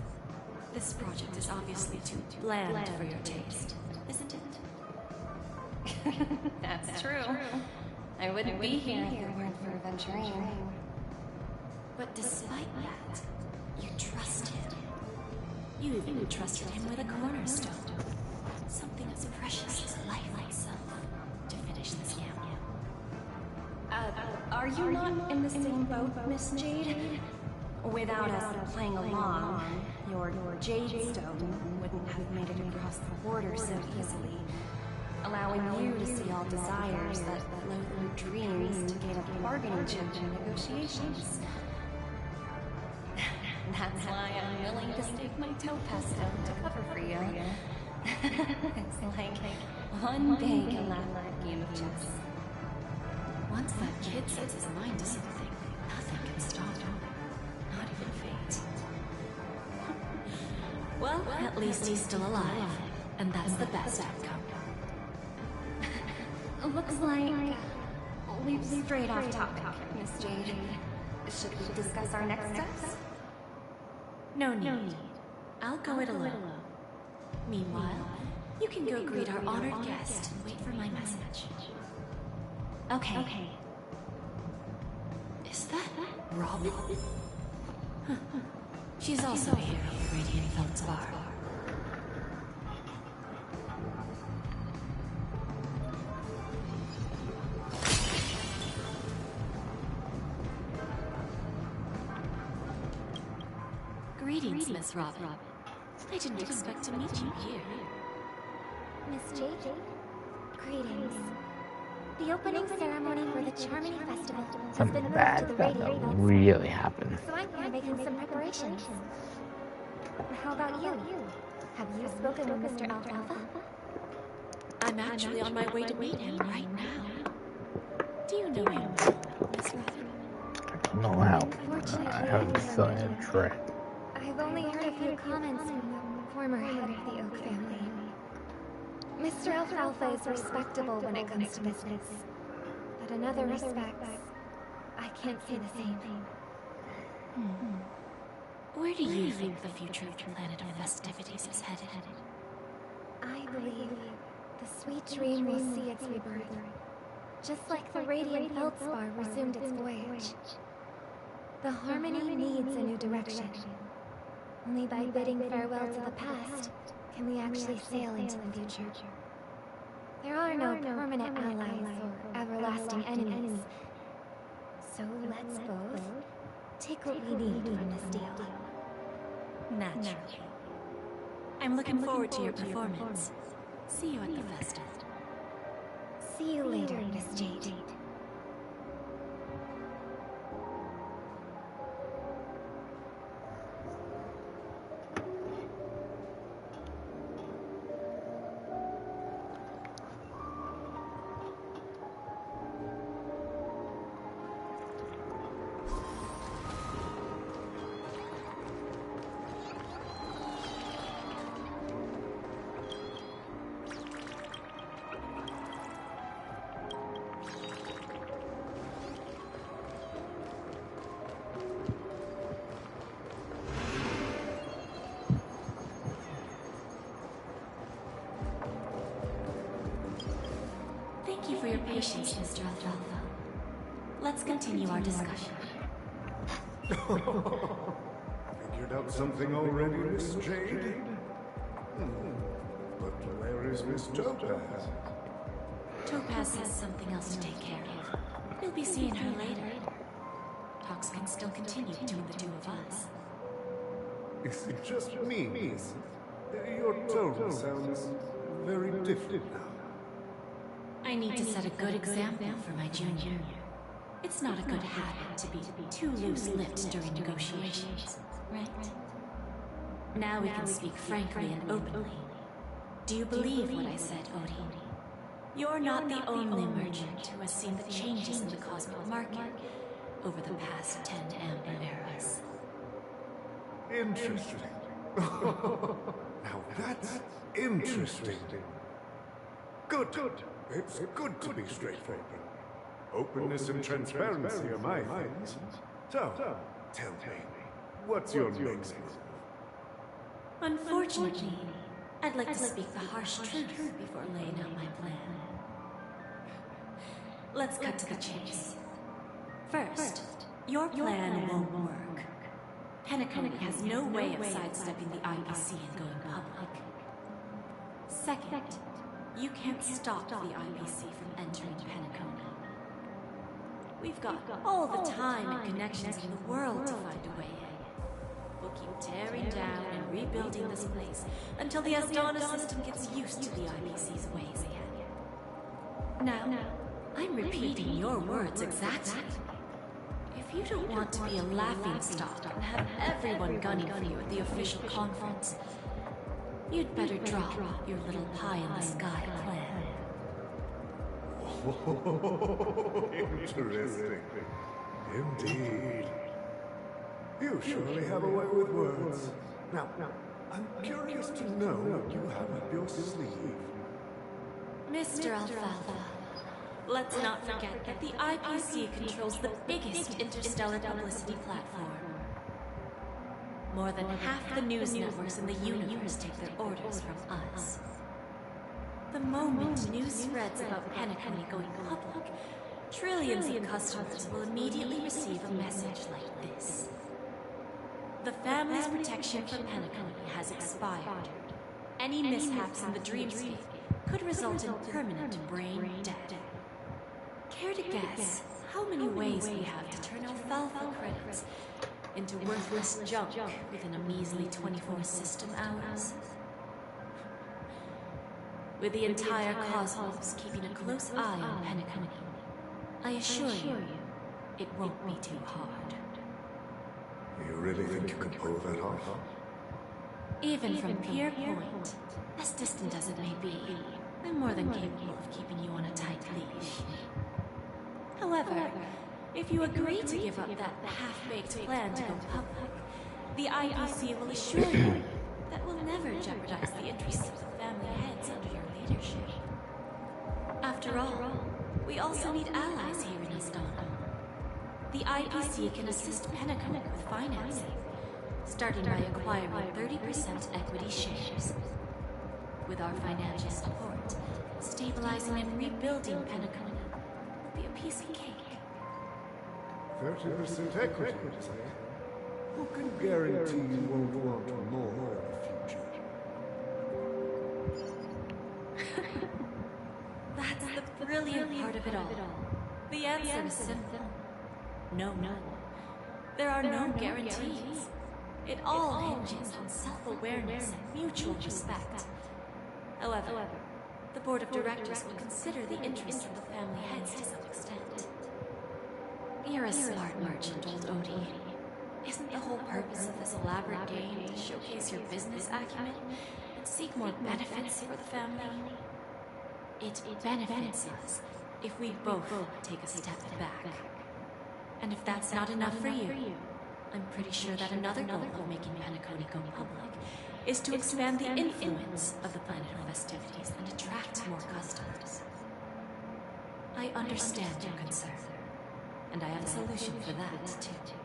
Speaker 10: this project is obviously too bland for your taste, isn't it?
Speaker 6: That's true. I wouldn't be here if it weren't for Venturine.
Speaker 10: But despite that, you trusted. You even entrusted him with a cornerstone. Something as precious as life itself to finish this camp.
Speaker 6: Are you not in the same boat, Miss Jade? Without us playing along, your Jade Stone wouldn't have made it across the border so easily, allowing you to see all desires that flow through dreams to gain a bargaining chip in negotiations. That's why I'm willing to stake my topaz stone to cover for you. It's like one big elaborate game of chess.
Speaker 10: Once that kid sets his mind to something, nothing can stop him. Not even fate. Well, at least he's still alive, and that's the best outcome.
Speaker 6: Looks like we've strayed off topic, Miss Jade. Should we discuss our next steps?
Speaker 10: No need. I'll go it alone. Meanwhile, you can go greet our honored guest and wait for my message.
Speaker 6: Okay.
Speaker 10: Is that Robin? Huh. She's also here at the Radiant Feldspar. Greetings, Miss Robin. I didn't expect to meet you here.
Speaker 2: Miss Jade? Greetings. The opening ceremony for the Charmony Festival has been
Speaker 1: Something
Speaker 2: moved
Speaker 1: bad
Speaker 2: to the
Speaker 1: that
Speaker 2: Radio Vault.
Speaker 1: really happened.
Speaker 2: So I'm here making some preparations. How about you? Have you spoken with Mr. Alfalfa?
Speaker 10: I'm actually on my way to meet him right now. Do you know him, Miss Robin?
Speaker 1: I don't know how. I have a feeling a trick.
Speaker 2: I've only heard a few comments from the former head of the Oak family. Mr. Alfalfa is respectable when it comes to business. But in other respects, I can't say the same thing.
Speaker 10: Where do you think the future of the Planet of Festivities is headed?
Speaker 2: I believe the sweet dream will see its rebirth. Just like the Radiant Feldspar resumed its voyage. The Harmony needs a new direction. Only by bidding farewell to the past can we actually sail into the future. There are no permanent allies or everlasting enemies. So let's both take what we need from this deal.
Speaker 10: Naturally. I'm looking forward to your performance. See you at the festival.
Speaker 2: See you later, Miss Jade.
Speaker 10: Thank you for your patience, Mr. Alfalfa. Let's continue our discussion.
Speaker 9: Figured out something already, Miss Jade? But where is Miss Topaz?
Speaker 10: Topaz has something else to take care of. You'll be seeing her later. Talks can still continue between the two of us.
Speaker 9: Is it just me, miss? Your tone sounds very different now.
Speaker 10: I need to set a good example for my junior. It's not a good habit to be too loose-lipped during negotiations, right? Now we can speak frankly and openly. Do you believe what I said, Odie? You're not the only merchant who has seen the changes in the cosmic market over the past 10 amber eras.
Speaker 9: Interesting. Now that's interesting. Good. It's good to be straightforward. Openness and transparency are my things. So, tell me, what's your next move?
Speaker 10: Unfortunately, I'd like to speak the harsh truth before laying out my plan. Let's cut to the chase. First, your plan won't work. Penacony has no way of sidestepping the IPC and going public. Second, you can't stop the IPC from entering Penacony. We've got all the time and connections in the world to find a way in. We'll keep tearing down and rebuilding this place until the Asdana system gets used to the IPC's ways again. Now, I'm repeating your words exactly. If you don't want to be a laughingstock and have everyone gunning for you at the official conference, you'd better drop your little pie-in-the-sky plan.
Speaker 9: Interesting. Indeed. You surely have a way with words. Now, I'm curious to know what you have up your sleeve.
Speaker 10: Mr. Alfalfa, let's not forget that the IPC controls the biggest interstellar publicity platform. More than half the news networks in the universe take their orders from us. The moment news spreads about Penacony going public, trillions of customers will immediately receive a message like this. The family's protection for Penacony has expired. Any mishaps in the dreamscape could result in permanent brain death. Care to guess how many ways we have to turn alfalfa credits into worthless junk within a measly 24 system hours? With the entire cosmos keeping a close eye on Penacony, I assure you, it won't be too hard.
Speaker 9: You really think you can pull that off?
Speaker 10: Even from Pier Point, as distant as it may be, I'm more than capable of keeping you on a tight leash. However, if you agree to give up that half-baked plan to go public, the IPC will assure you that we'll never jeopardize the interests of the family heads under your leadership. After all, we also need allies here in Asdana. The IPC can assist Penacony with financing, starting by acquiring 30% equity shares. With our financial support, stabilizing and rebuilding Penacony will be a piece of cake.
Speaker 9: 30% equity, you say? Who can guarantee you won't want more in the future?
Speaker 10: That's the brilliant part of it all. The answer is simple. No. There are no guarantees. It all hinges on self-awareness and mutual respect. However, the board of directors will consider the interests of the family heads to some extent. You're a smart merchant, old Odie. Isn't the whole purpose of this elaborate game to showcase your business acumen and seek more benefits for the family? It benefits us if we both take a step back. And if that's not enough for you, I'm pretty sure that another goal of making Penacony go public is to expand the influence of the planet of festivities and attract more customers. I understand your concern, and I have a solution for that, too.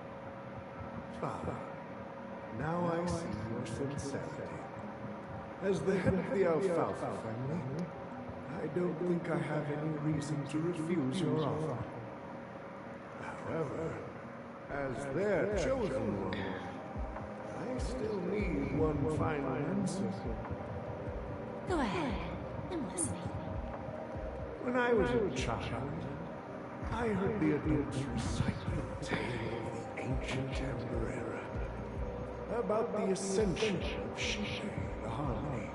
Speaker 9: Father, now I see your sincerity. As the head of the Alfalfa family, I don't think I have any reason to refuse your offer. However, as their chosen one, I still need one final answer.
Speaker 10: Go ahead. I'm listening.
Speaker 9: When I was a child, I heard the adults recite the tale of the ancient Amber Era, about the ascension of Shipe, the Harmony,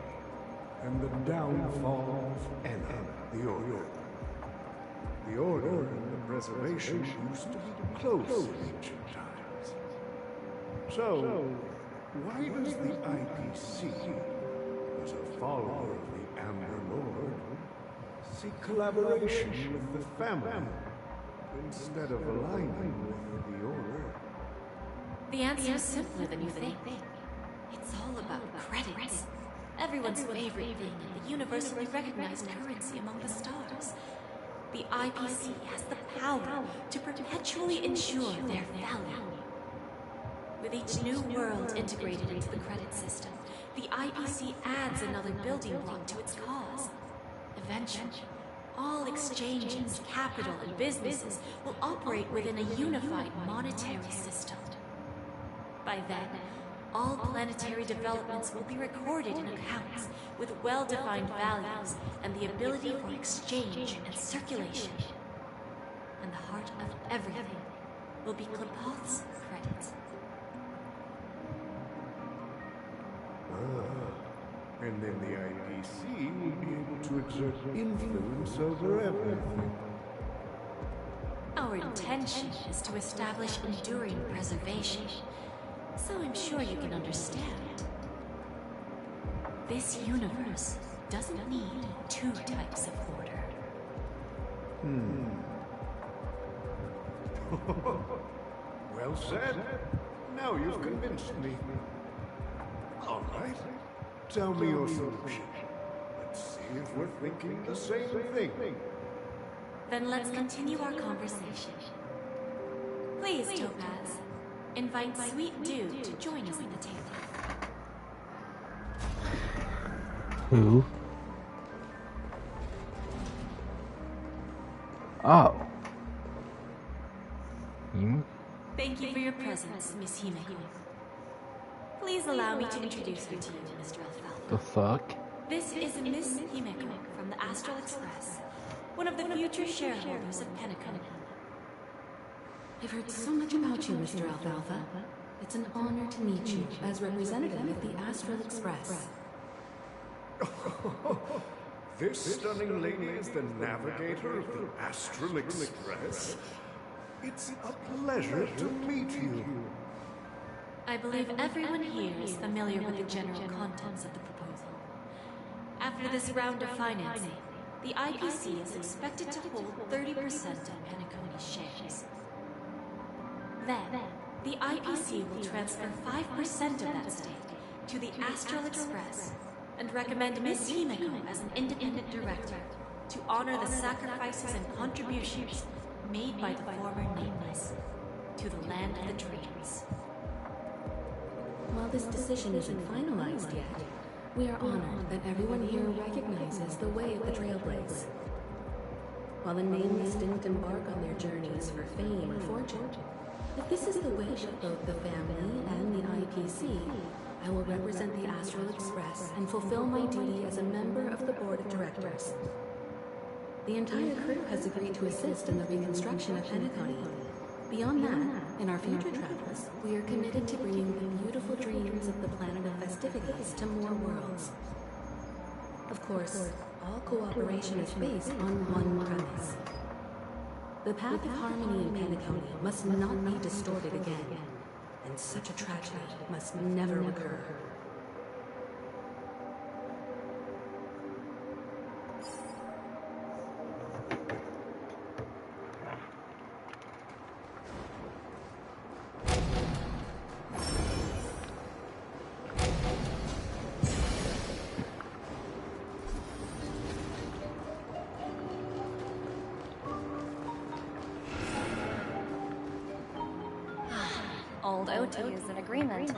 Speaker 9: and the downfall of Enna, the Order. The Order and the Preservation used to be close in ancient times. So, why does the IPC, as a follower of the Amber Lord, seek collaboration with the family instead of aligning with the Order?
Speaker 10: The answer is simpler than you think. It's all about credits. Everyone's favorite thing and the universally recognized currency among the stars. The IPC has the power to perpetually ensure their value. With each new world integrated into the credit system, the IPC adds another building block to its cause. Eventually, all exchanges, capital, and businesses will operate within a unified monetary system. By then, all planetary developments will be recorded in accounts with well-defined values and the ability for exchange and circulation. And the heart of everything will be Klepoth's credits.
Speaker 9: And then the IPC will be able to exert influence over everything.
Speaker 10: Our intention is to establish enduring preservation, so I'm sure you can understand. This universe doesn't need two types of order.
Speaker 9: Well said. Now you've convinced me. All right. Tell me your solution. Let's see if we're thinking the same thing.
Speaker 10: Then let's continue our conversation. Please, Topaz, invite Sweet Dew to join us at the table.
Speaker 1: Who? Oh.
Speaker 10: Thank you for your presence, Miss Himeko. Please allow me to introduce her to you, Mr. Alfalfa.
Speaker 1: The fuck?
Speaker 10: This is Miss Himeko from the Astral Express, one of the future shareholders of Penacony.
Speaker 6: I've heard so much about you, Mr. Alfalfa. It's an honor to meet you as representative of the Astral Express.
Speaker 9: This stunning lady is the navigator of the Astral Express. It's a pleasure to meet you.
Speaker 10: I believe everyone here is familiar with the general contents of the proposal. After this round of financing, the IPC is expected to hold 30% of Penacony shares. Then, the IPC will transfer 5% of that stake to the Astral Express and recommend Miss Himeko as an independent director to honor the sacrifices and contributions made by the former Nameless to the land of the dreams.
Speaker 6: While this decision isn't finalized yet, we are honored that everyone here recognizes the way of the Trailblaze. While the Nameless didn't embark on their journeys for fame or fortune, if this is the wish of both the family and the IPC, I will represent the Astral Express and fulfill my duty as a member of the board of directors. The entire crew has agreed to assist in the reconstruction of Penacony. Beyond that, in our future travels, we are committed to bringing the beautiful dreams of the planet of festivities to more worlds. Of course, all cooperation is based on one premise. The path of harmony in Penacony must not be distorted again, and such a tragedy must never occur.
Speaker 2: Old OT is in agreement,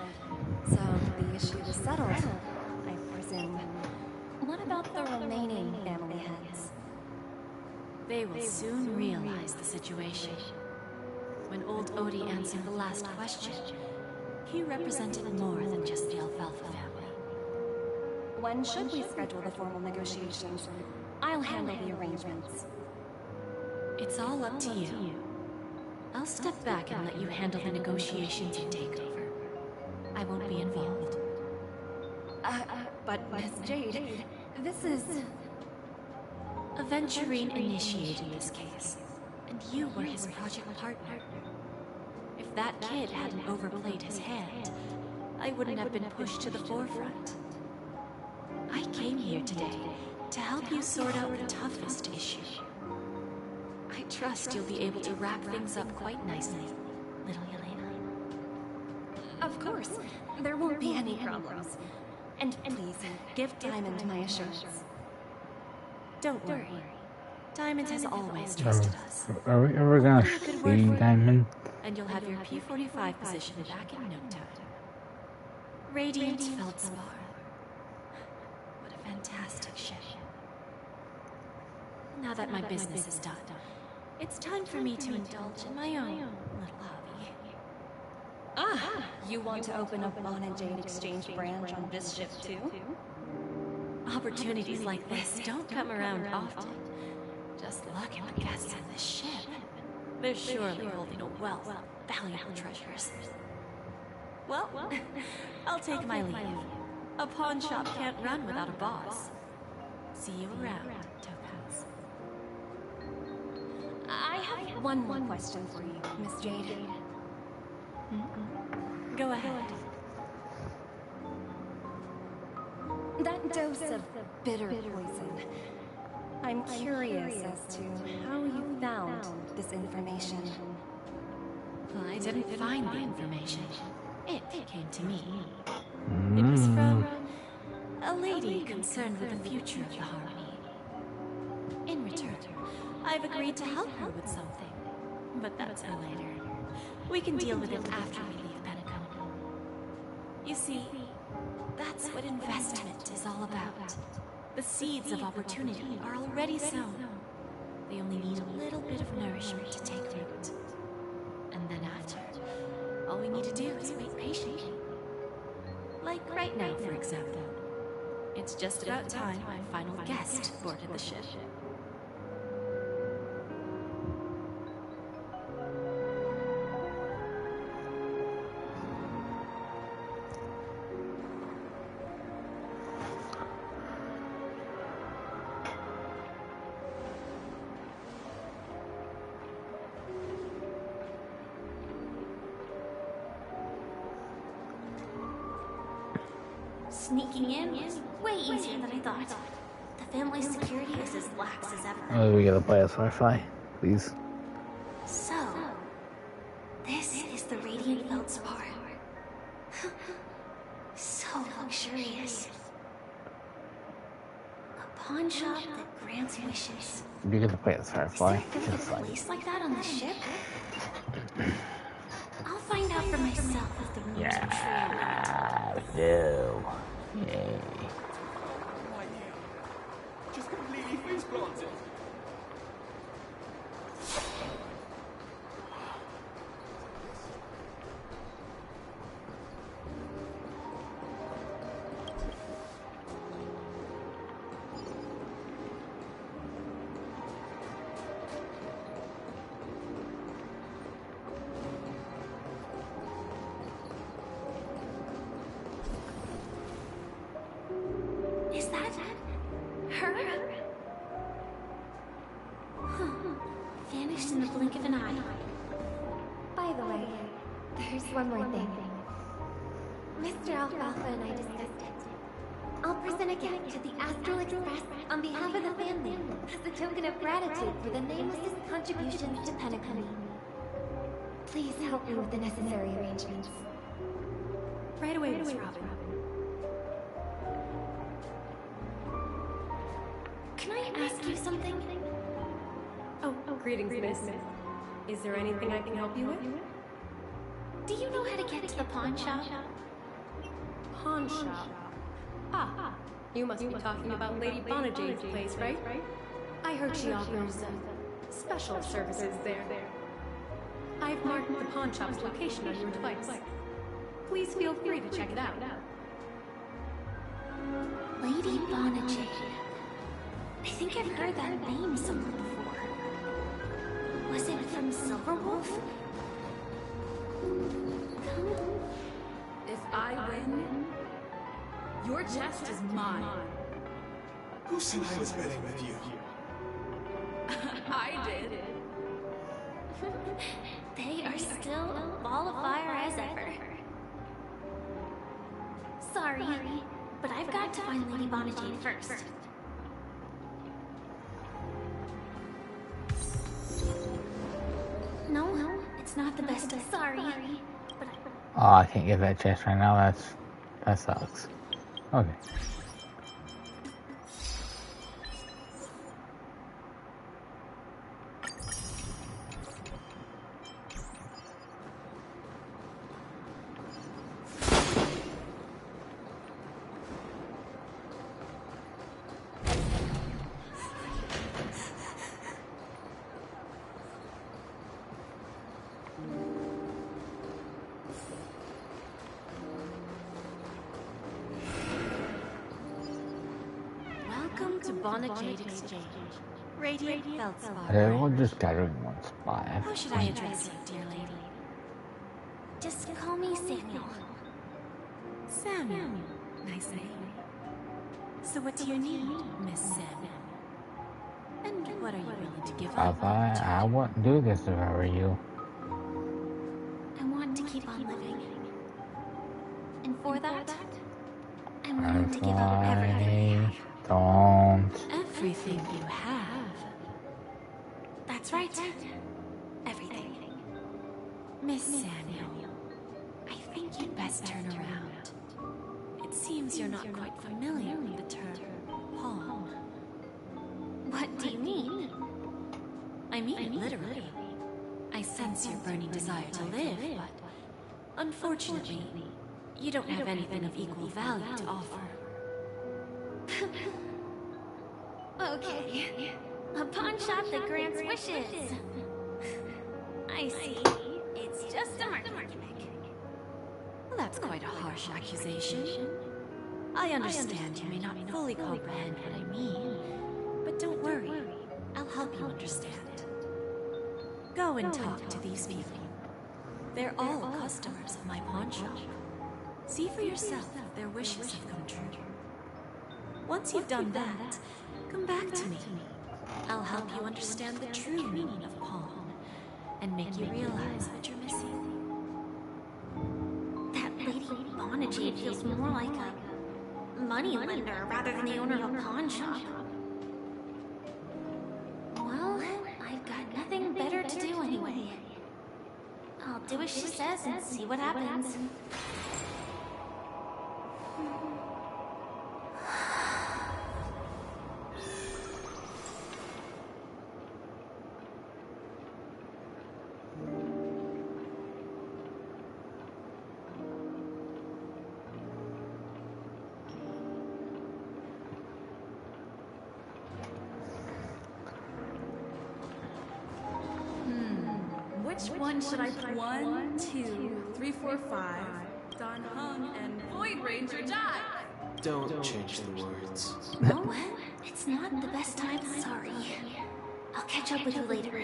Speaker 2: so the issue is settled, I presume. What about the remaining family heads?
Speaker 10: They will soon realize the situation. When old Odie answered the last question, he represented more than just the Alfalfa family.
Speaker 2: When should we schedule the formal negotiations? I'll handle the arrangements.
Speaker 10: It's all up to you. I'll step back and let you handle the negotiations and takeover. I won't be involved.
Speaker 6: But Miss Jade, this is...
Speaker 10: Aventurine initiated this case, and you were his project partner. If that kid hadn't overplayed his hand, I wouldn't have been pushed to the forefront. I came here today to help you sort out the toughest issue. I trust you'll be able to wrap things up quite nicely, little Yelena.
Speaker 6: Of course, there won't be any problems. And please, give Diamond my assurance.
Speaker 10: Don't worry. Diamond has always trusted us.
Speaker 1: Are we ever gonna see Diamond?
Speaker 10: And you'll have your P-45 position back in no time. Radiant Feldspar. What a fantastic ship. Now that my business is done, it's time for me to indulge in my own little hobby.
Speaker 6: You want to open a Bon and Jade exchange branch on this ship too?
Speaker 10: Opportunities like this don't come around often. Just look at the guests on this ship. They're surely holding a wealth of valuable treasures. Well, I'll take my leave. A pawn shop can't run without a boss. See you around, Topaz.
Speaker 6: I have one more question for you, Miss Jade.
Speaker 10: Go ahead.
Speaker 6: That dose of bitter poison. I'm curious as to how you found this information.
Speaker 10: Well, I didn't find the information. It came to me. It was from a lady concerned with the future of the Harmony. In return, I've agreed to help her with something. But that's for later. We can deal with it after we leave Penacony. You see, that's what investment is all about. The seeds of opportunity are already sown. They only need a little bit of nourishment to take root. And then after, all we need to do is wait patiently. Like right now, for example. It's just about time my final guest boarded the ship.
Speaker 4: Sneaking in was way easier than I thought. The family's security is as lax as ever.
Speaker 1: Oh, we gotta play a sci-fi, please.
Speaker 4: So, this is the Radiant Feldspar. So luxurious. A pawn shop that grants wishes.
Speaker 1: We gotta play a sci-fi.
Speaker 4: Is there a place like that on the ship? I'll find out for myself if the rooms are true.
Speaker 1: No. Yay.
Speaker 11: Just completely face planted.
Speaker 4: Is that her? Huh. Vanished in the blink of an eye.
Speaker 2: By the way, there's one more thing. Mr. Alfalfa and I discussed it. I'll present a gift to the Astral Express on behalf of the family as a token of gratitude for the nameless contributions to Penacony. Please help me with the necessary arrangements.
Speaker 8: Right away, Miss Robin.
Speaker 4: Can I ask you something?
Speaker 8: Oh, greetings, miss. Is there anything I can help you with?
Speaker 4: Do you know how to get to the pawn shop?
Speaker 8: Pawn shop. Ah, you must be talking about Lady Bonajade's place, right? I heard she offers special services there. I've marked the pawn shop's location on your device. Please feel free to check it out.
Speaker 4: Lady Bonajade. I think I've heard that name somewhere before. Was it from Silverwolf?
Speaker 14: If I win, your chest is mine.
Speaker 15: Who said I was betting with you?
Speaker 14: I did.
Speaker 4: They are still a ball of fire as ever. Sorry, but I've got to find Lady Bonajade first. No, it's not the best. Sorry, but
Speaker 1: Oh, I can't get that chest right now. That sucks. Okay.
Speaker 10: Welcome to Bonajade Exchange. Radiant Feldspar.
Speaker 1: Everyone just gather in one spot.
Speaker 10: How should I address you, dear lady?
Speaker 4: just call me Samuel.
Speaker 10: Samuel. Nice name. So what do you need, Miss Samuel? And what are you willing to give up?
Speaker 1: I wouldn't do this if I were you.
Speaker 4: I want to keep on living. And for that, I'm willing
Speaker 1: That's
Speaker 4: to give up everything.
Speaker 1: why don't.
Speaker 10: Everything you have.
Speaker 4: That's right. Everything.
Speaker 10: Miss Samuel, I think you'd best turn around. It seems you're not quite familiar with the term pawn.
Speaker 4: What do you mean?
Speaker 10: I mean it literally. I sense your burning desire to live, but unfortunately, you don't have anything of equal value to offer.
Speaker 4: Okay. A pawn shop that grants wishes. I see. It's just a market gimmick.
Speaker 10: Well, that's quite a harsh accusation. I understand you may not fully comprehend what I mean, but don't worry. I'll help you understand. Go and talk to these people. They're all customers of my pawn shop. See for yourself if their wishes have come true. Once you've done that, come back to me. I'll help you understand the true meaning of pawn and make you realize what you're missing.
Speaker 4: That Lady Bonajade feels more like a money lender rather than the owner of a pawn shop. Well, I've got nothing better to do anyway. I'll do as she says and see what happens.
Speaker 14: Which one should I put? 1, 2, 3, 4, 5. Don Hung and Void Ranger Jive.
Speaker 11: Don't change the words.
Speaker 4: No, it's not the best time. Sorry. I'll catch up with you later.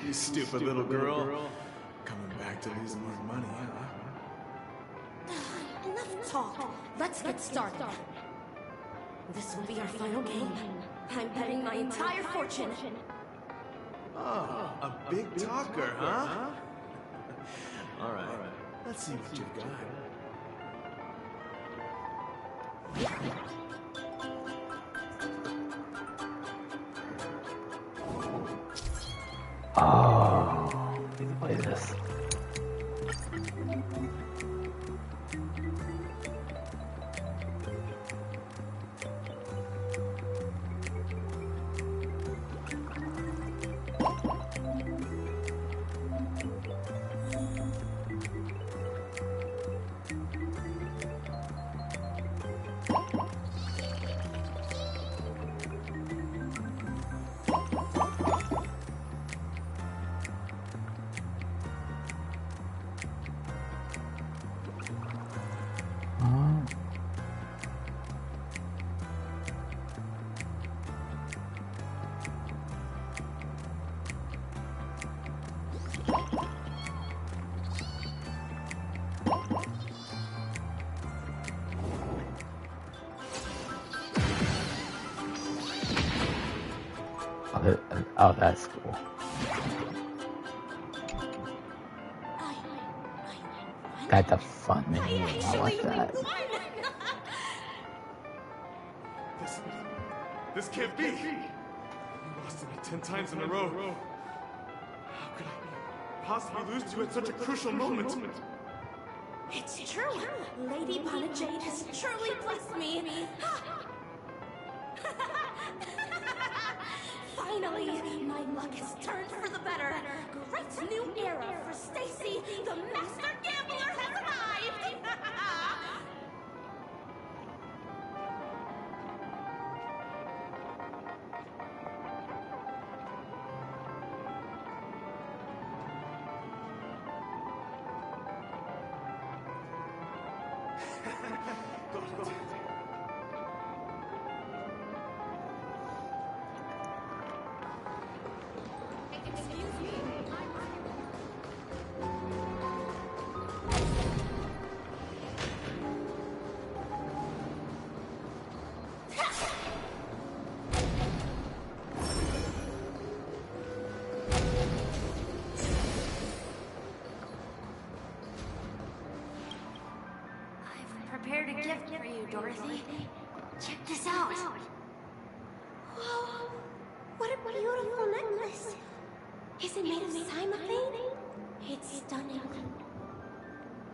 Speaker 15: You stupid little girl. Coming back to lose more money, huh?
Speaker 6: Enough talk. Let's get started. This will be our final game. I'm betting my entire fortune.
Speaker 15: Oh, a big talker, huh? All right. Let's see what you've got.
Speaker 1: Oh, what is this? Oh, that's cool. That's a fun menu. I like that.
Speaker 15: This can't be! You lost to me 10 times in a row. How could I possibly lose to you at such a crucial moment?
Speaker 8: It's true. Lady Penacony has truly blessed me. Finally, my luck has turned for the better. Great new era for Stacy. The master gambler has arrived.
Speaker 2: Prepared a gift for you, Dorothy. Check this out.
Speaker 8: Whoa! What a beautiful necklace! Is it made of cymophane? It's stunning.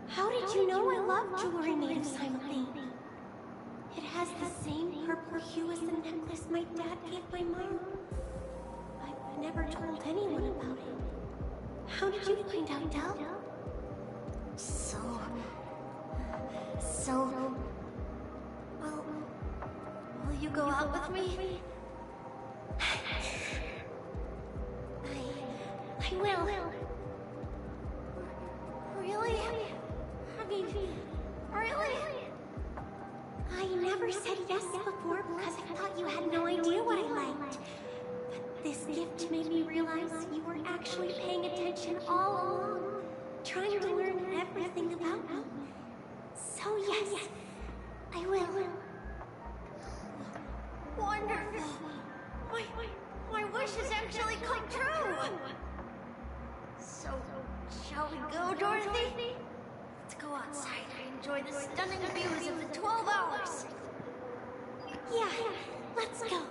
Speaker 8: How did you know I love jewelry made of cymophane? It has the same purple hue as the necklace my dad gave my mom. I've never told anyone about it. How did you find out, Del?
Speaker 2: Well, will you go out with me? I will. Really? I mean, really?
Speaker 8: I never said yes before because I thought you had no idea what I liked. But this gift made me realize you were actually paying attention all along, trying to learn everything about me. So yes, I will.
Speaker 2: Wonderful. My wish has actually come true. So, shall we go, Dorothy? Let's go outside and enjoy the stunning views of the 12 hours.
Speaker 8: Yeah, let's go.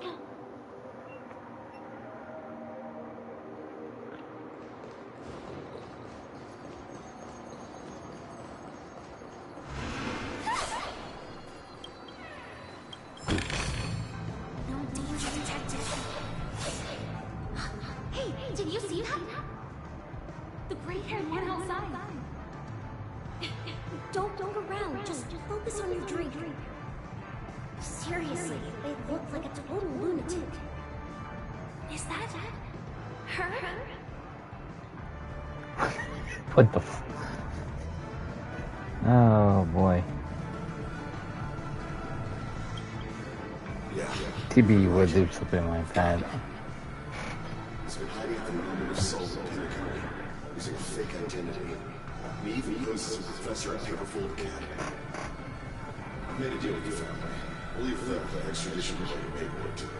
Speaker 2: Did you see that?
Speaker 8: The gray-haired one outside. Don't look around. Just focus on your drink.
Speaker 2: Seriously, they look like a total lunatic. Is that her?
Speaker 1: What the f... Oh boy. TB would do something like that.
Speaker 12: He's been hiding at the moment of soul in Penacony, using a fake identity. He even poses as a professor at Paperfold Academy. I've made a deal with your family. We'll leave the extradition related paperwork to it.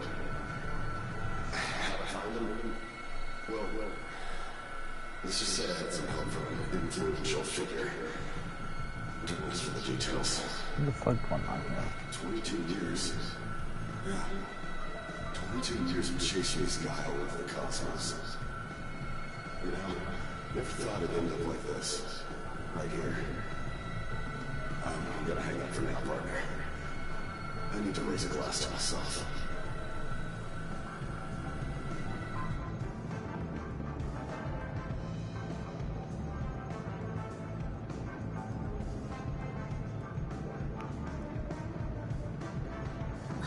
Speaker 12: How I found him? Well, let's just say I had some help from an influential figure. Don't ask for the details.
Speaker 1: What the fuck going on here?
Speaker 12: 22 years. Yeah. 22 years of chasing this guy all over the cosmos. You know, never thought it'd end up like this. Right here. I'm gonna hang up for now, partner. I need to raise a glass to myself.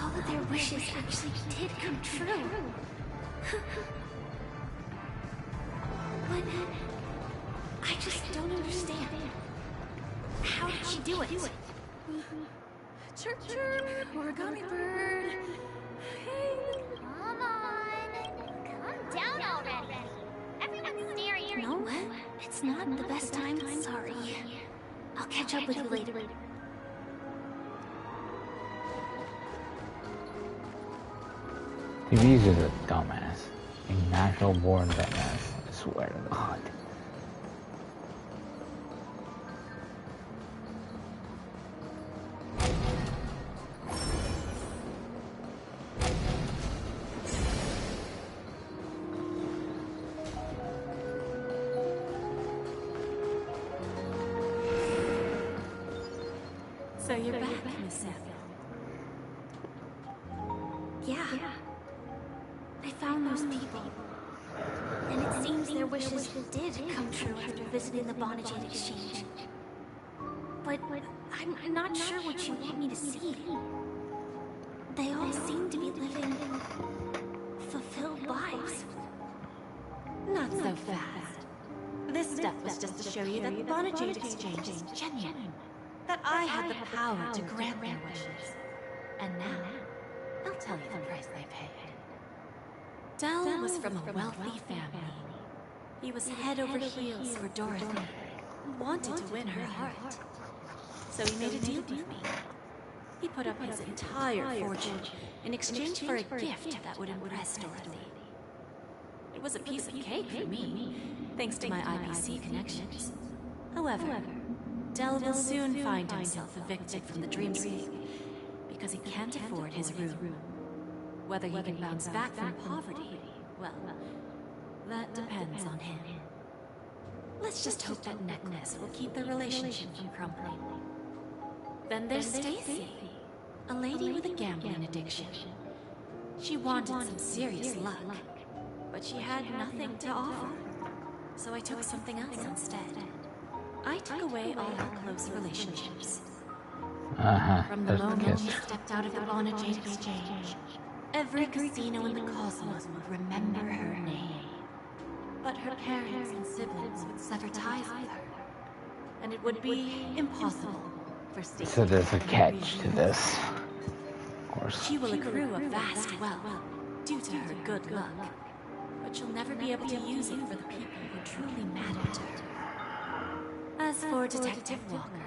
Speaker 2: All of their wishes actually did come true. But I just don't understand. How did she do it?
Speaker 14: Chirp, chirp, origami bird. Hey.
Speaker 2: Come on. Calm down already. Everyone's staring at you.
Speaker 4: No, it's not the best time. Sorry. I'll catch up with you later.
Speaker 1: TV's is a dumbass. And Natural born badass. I swear to God.
Speaker 10: So you're back, Miss Samuel.
Speaker 4: Yeah. I found those people. And it seems their wishes did come true after visiting the Bonajade Exchange. But I'm not sure what you want me to see. They all seem to be living fulfilled lives.
Speaker 10: Not so fast. This step was just to show you that the Bonajade Exchange is genuine. That I had the power to grant their wishes. And now, I'll tell you the price they paid. Dell was from a wealthy family. He was head over heels for Dorothy, and wanted to win her heart. So he made a deal with me. He put up his entire fortune in exchange for a gift that would impress Dorothy. It was a piece of cake for me, thanks to my IPC connections. However, Dell will soon find himself evicted from the dreamscape because he can't afford his room. Whether he can bounce back from poverty, well, that depends on him. Let's just hope that necklace will keep the relationship from crumbling. Then there's Stacy, a lady with a gambling addiction. She wanted some serious luck, but she had nothing to offer. So I took something else instead. I took away all her close relationships. From the moment she stepped out of the Bonajade Exchange, every casino in the cosmos would remember her name. But her parents and siblings would sever ties with her, and it would be impossible for Stacy.
Speaker 1: So there's a catch to this. Of course.
Speaker 10: She will accrue a vast wealth due to her good luck, but she'll never be able to use it for the people who truly matter to her. As for Detective Walker,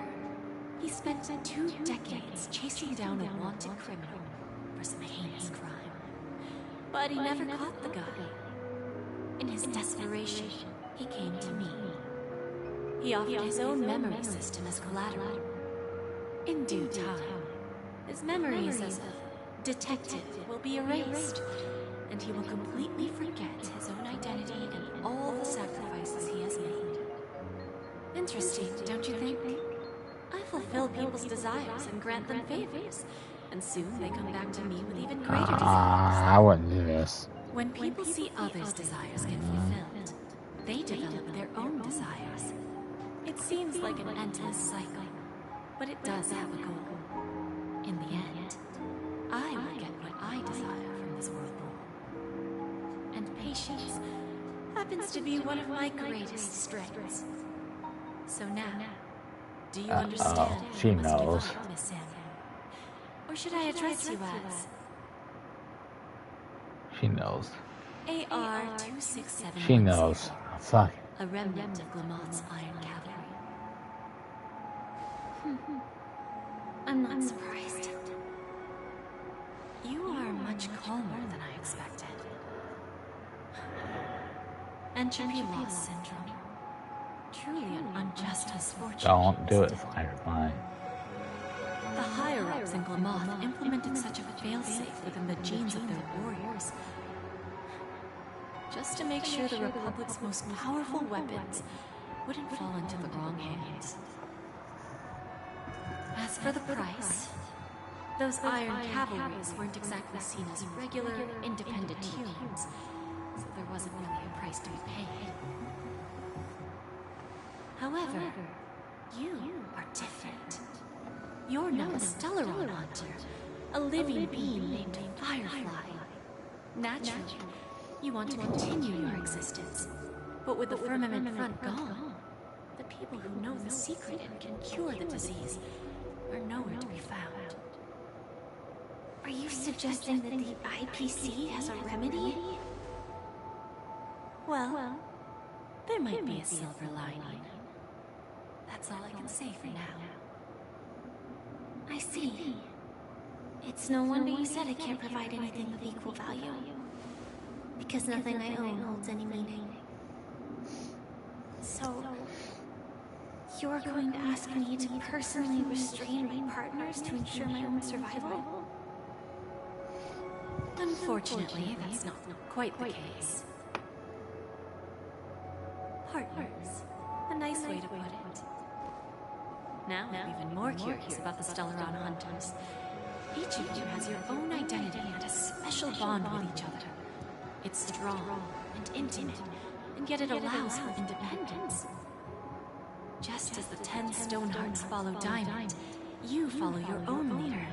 Speaker 10: he spent 2 decades chasing down a wanted criminal for some heinous crime. But he never caught the guy. In his desperation, he came to me. He offered his own memory system as collateral. In due time, his memories as a detective will be erased, and he will completely forget his own identity and all the sacrifices he has made. Interesting, don't you think? I fulfill people's desires and grant them favors, and soon they come back to me with even greater desires.
Speaker 1: I wouldn't do this.
Speaker 10: When people see others' desires get fulfilled, they develop their own desires. It seems like an endless cycle, but it does have a goal. In the end, I will get what I desire from this world. And patience happens to be one of my greatest strengths. So now, do you understand
Speaker 1: she
Speaker 10: what I
Speaker 1: knows.
Speaker 10: must do, Miss Samuel? Or should I address you as
Speaker 1: She knows.
Speaker 10: AR-267?
Speaker 1: She knows. Fuck.
Speaker 10: A remnant of Glamoth's Iron Cavalry.
Speaker 4: I'm not surprised.
Speaker 10: You are much calmer than I expected. Entropy loss syndrome. Truly an unjust misfortune.
Speaker 1: Don't do it, Firefly.
Speaker 10: The higher-ups in Glamoth implemented such a failsafe within the genes of their warriors, just to make sure the Republic's most powerful weapons wouldn't fall into the wrong hands. As for the price, those Iron Cavalries weren't exactly seen as regular, independent humans, so there wasn't really a price to be paid. However, you are different. You're now a Stellaron hunter, a living being named Firefly. Naturally, you want to continue your existence, but with the firmament front gone, the people who know the secret and can cure the disease are nowhere to be found.
Speaker 4: Are you suggesting that the IPC has a remedy?
Speaker 10: Well, there might be a silver lining. That's all I can say for now.
Speaker 4: I see. It's no wonder you said I can't provide anything of equal value. because nothing I own holds any meaning. So, you're going to ask me to personally restrain my partners to ensure my own survival?
Speaker 10: Unfortunately, that's not quite the case. Partners. A nice way to put it. Now, I'm even more curious about the Stellaron Hunters. Each of you has your own identity and a special bond with each other. It's strong and intimate, and yet it allows for independence. Just as the 10 Stonehearts follow Diamond, you follow your own leader.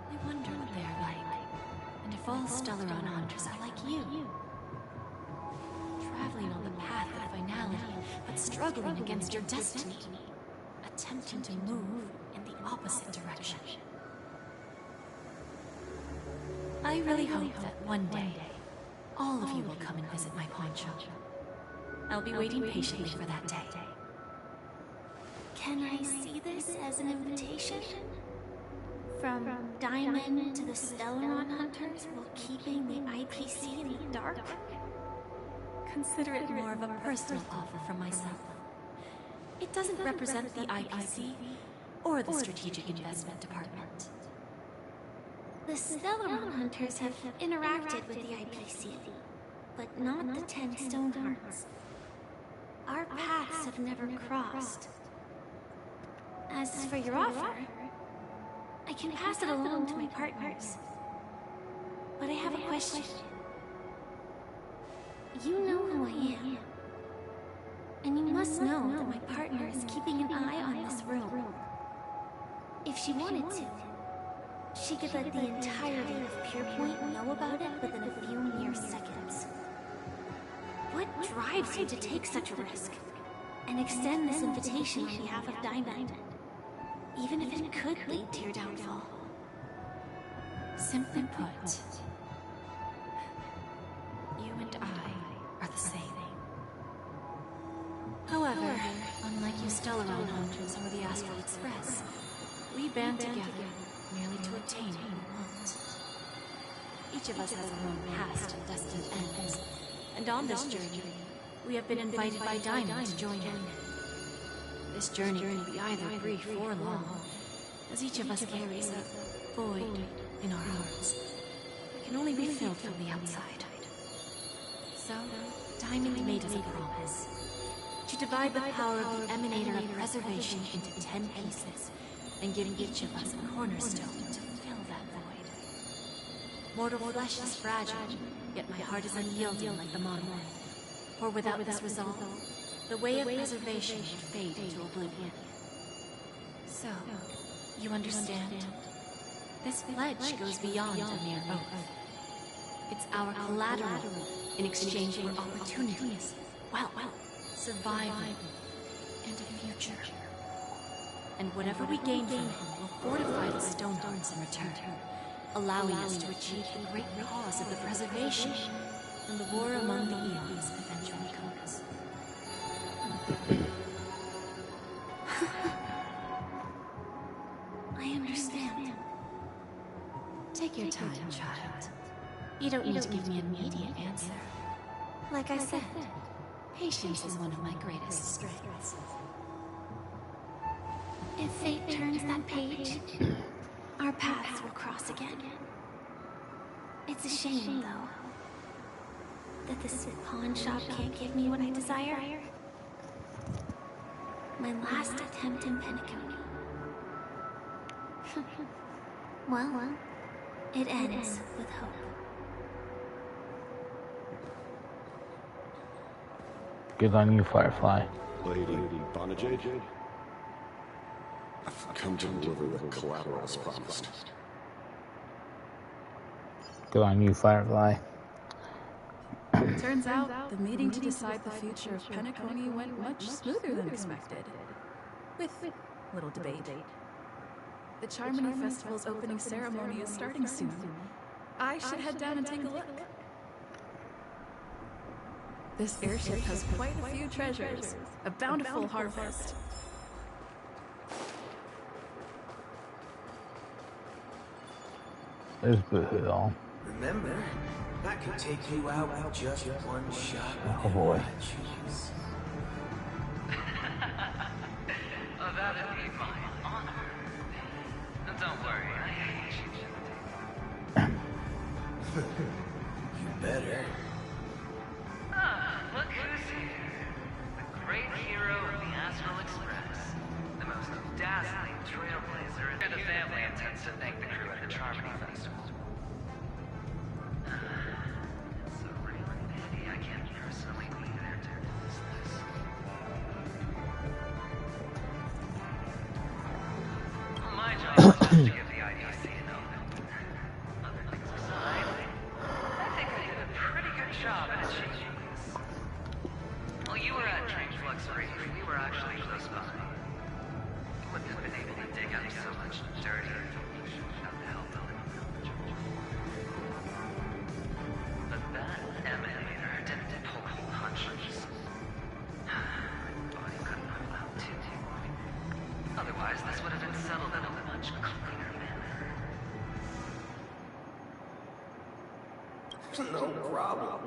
Speaker 10: I wonder what they're like, and if all Stellaron Hunters are like you. Traveling on the path of finality, but struggling against your destiny. Attempting to move in the opposite direction. I really hope that one day, all of you will come and visit my pawn shop. I'll be waiting patiently for that day.
Speaker 4: Can I see this as an invitation? From Diamond to the Stellaron Hunters while keeping the IPC in the dark?
Speaker 10: Consider it more of a personal offer from myself. It doesn't represent the IPC or the Strategic Investment Department.
Speaker 4: The Stellaron Hunters have interacted with the IPC, but not the 10 Stonehearts. Our paths have never crossed. As for your offer, I can pass it along to my partners. But I have a question. You know who I am. And you must know that my partner is keeping an eye on this room. If she wanted to, she could let the entirety of Pierpoint know about it within a few mere seconds. What drives you to take such a risk and extend this invitation on behalf of Diamond, even if it could lead to your downfall?
Speaker 10: Simply put, you and I are the same. However, unlike you Stellaron Hunters or the Astral Express, we band together merely to attain what we want. Each of us has our own past and destined ends, and on this journey, we have been invited by Diamond to join in. This journey can be either brief or long, as each of us carries a void in our hearts that can only be filled from the outside. So, Diamond made us a promise to divide the power of the Emanator of Preservation into 10 pieces, and give each of us a cornerstone to fill that void. Mortal flesh is fragile, yet my heart is unyielding like the monolith. For without this resolve, the way of preservation would fade into oblivion. So, you understand? This pledge goes beyond a mere oath. It's our collateral in exchange for opportunities, wealth, survival, and a future. And whatever we gain from it will fortify the Stonehearts in return, allowing us to achieve the great cause of the preservation when the war among the eons eventually comes.
Speaker 4: I understand.
Speaker 10: Take your time, child. You don't need to give me an immediate answer. Like I said, patience is one of my greatest strengths.
Speaker 4: If fate turns that page, our paths will cross again. It's a shame, though, that this pawn shop can't give me what I desire. My last attempt in Penacony. Well, it ends with hope.
Speaker 1: Good on you, Firefly.
Speaker 12: Lady Bonajade? I've come to deliver the collateral as promised.
Speaker 1: Good on you, Firefly.
Speaker 14: Turns out, the meeting to decide the future of Penacony went much smoother than expected. With little debate. The Charmony Festival's opening ceremony is starting soon. I should head down and take a look. This airship has quite a few treasures. A bountiful harvest.
Speaker 1: There's Boo-Hoo.
Speaker 11: Remember, I could take you out with just one shot.
Speaker 1: Oh boy.
Speaker 11: Choose.
Speaker 16: Oh, that'd be my honor. Don't worry, I hate you.
Speaker 11: You better.
Speaker 16: Ah, look who's here. The great hero of the Astral Express. The most dazzling trailblazer. The family intends to thank the crew at the Charmony Festival. It's a real pity I can't personally be there to witness this. My job is just to give the IPC an open. Other things aside, I think I did a pretty good job at achieving this. Well, you were at Dream Flux Reef. We were actually close by. Wouldn't have been able to dig up so much dirty information without the help of an But that emanator didn't pull punches. I couldn't have allowed to. Otherwise, this would have been settled in a much cleaner manner.
Speaker 11: No problem.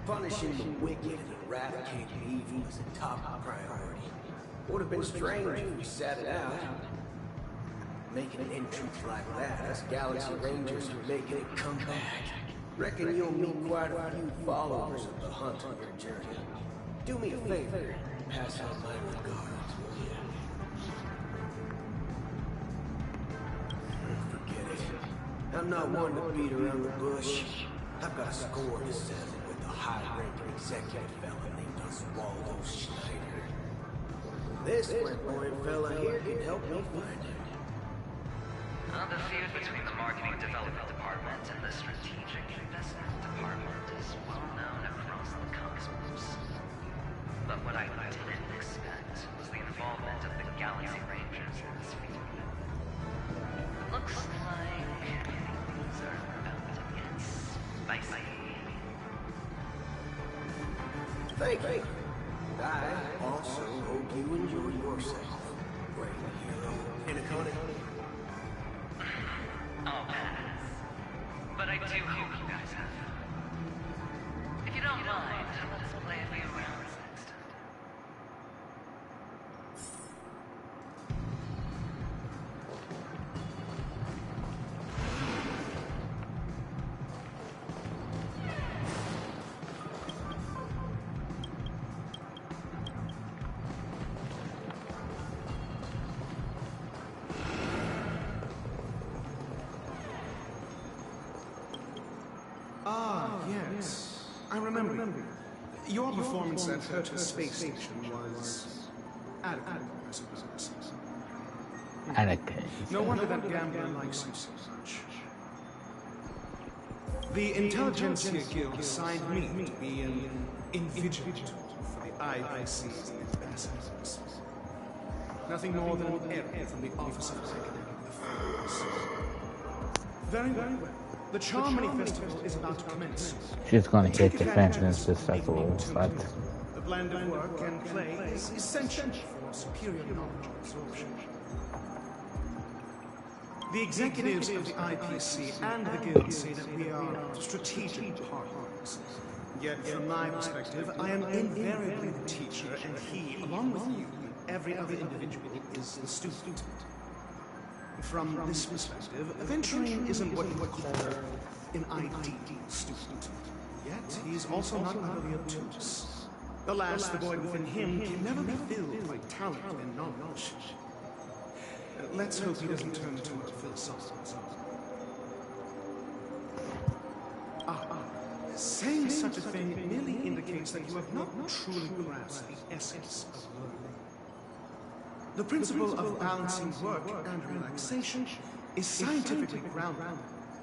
Speaker 11: Punishing the wicked and eradicating evil is a top priority. Would have been strange if we sat it out. Making an entrance like that, us Galaxy Rangers are making it come back. Reckon you'll meet quite a few followers of the hunt on your journey. Do me a favor, pass out my regards, will you? Forget it. I'm not one to beat around the bush. I've got a score to settle with the high-ranking executive fella named Oswaldo Schneider. This flamboyant fella here can help me find him.
Speaker 16: The feud between the Marketing Development Department and the Strategic Investment Department is well known across the cosmos. But what I didn't expect was the involvement of the Galaxy Rangers in this feud. It looks like things are about to get spicy.
Speaker 11: Thank you. I also hope you enjoy yourself, great hero Penacony.
Speaker 16: I'll pass. But I do hope you guys have fun. If you don't mind, let's play a few rounds next time.
Speaker 17: Ah, yes. I remember. Your performance at Herta Space Station was adequate, I suppose.
Speaker 1: Anakin.
Speaker 17: No wonder that gambler likes you so much. The Intelligentsia Guild assigned me to be an invigilator for the IPC's ambassadors. Nothing more than an error from the Office of Academic Affairs. Very well. The Charmony Festival is about to commence.
Speaker 1: She's gonna hit the fences this festival, but
Speaker 17: The blend of work and play is essential for superior knowledge absorption. The executives of the IPC and the Guild say that we are strategic partners. Yet, from my perspective, I am invariably the teacher, and he, along with you, every other individual, is the student. From this perspective, adventuring isn't what you would call an ideal student. Yet, he's also not utterly obtuse. Alas, the boy within him can never be filled by talent and knowledge. Let's hope he doesn't turn into a philosopher. Saying such a thing merely indicates that you have not truly grasped the essence of learning. The principle of balancing work and relaxation is scientifically grounded,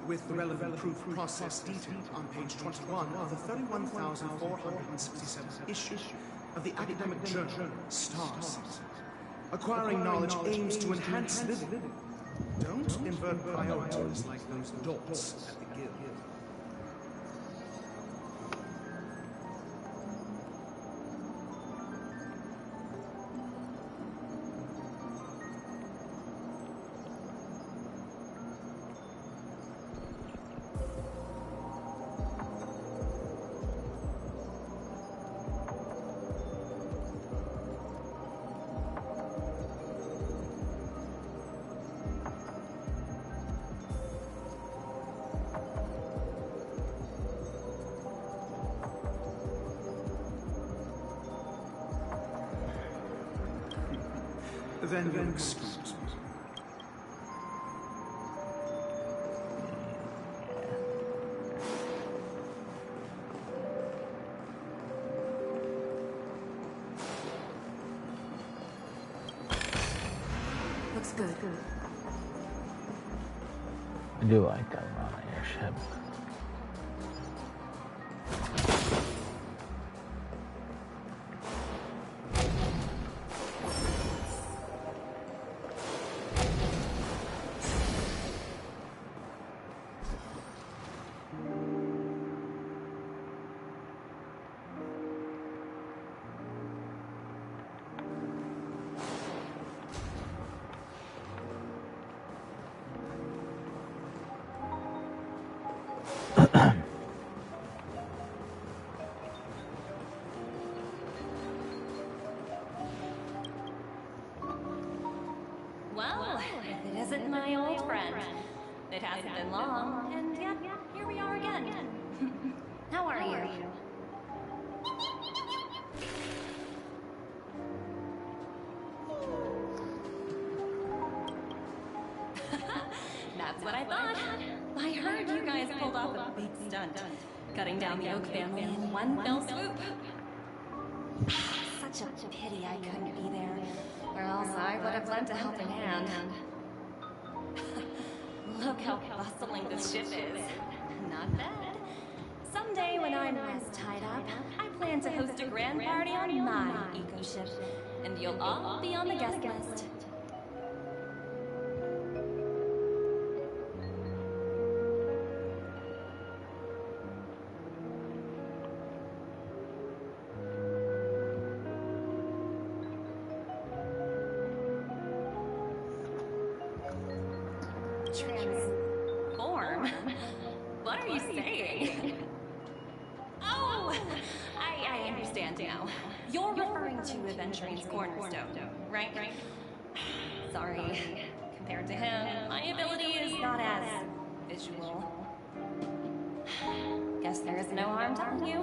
Speaker 17: with the relevant proof process detailed on page 21 of the 31,467th issue of the academic journal Stars. Acquiring knowledge aims to enhance living. Don't invert priorities like those dolts at the Guild. Then you'll excuse me.
Speaker 10: Looks good.
Speaker 1: I do like that on an airship.
Speaker 6: Well, if it isn't my old friend. It hasn't been long, and yet, here we are again. How are you? That's what I thought. I heard you guys pulled off a big stunt, cutting down the Oak family in one fell swoop. Such a pity I couldn't be there, or else I would have lent a helping hand. Look how bustling this ship is. Not bad. Someday when I'm less tied up, I plan to host a grand party on my eco ship, and you'll all be on the guest list. Transform? What are you saying? Oh! I understand now. You're referring to Adventuring's cornerstone, right? Sorry. Compared to him, my ability is not as visual. Guess there is no harm telling you.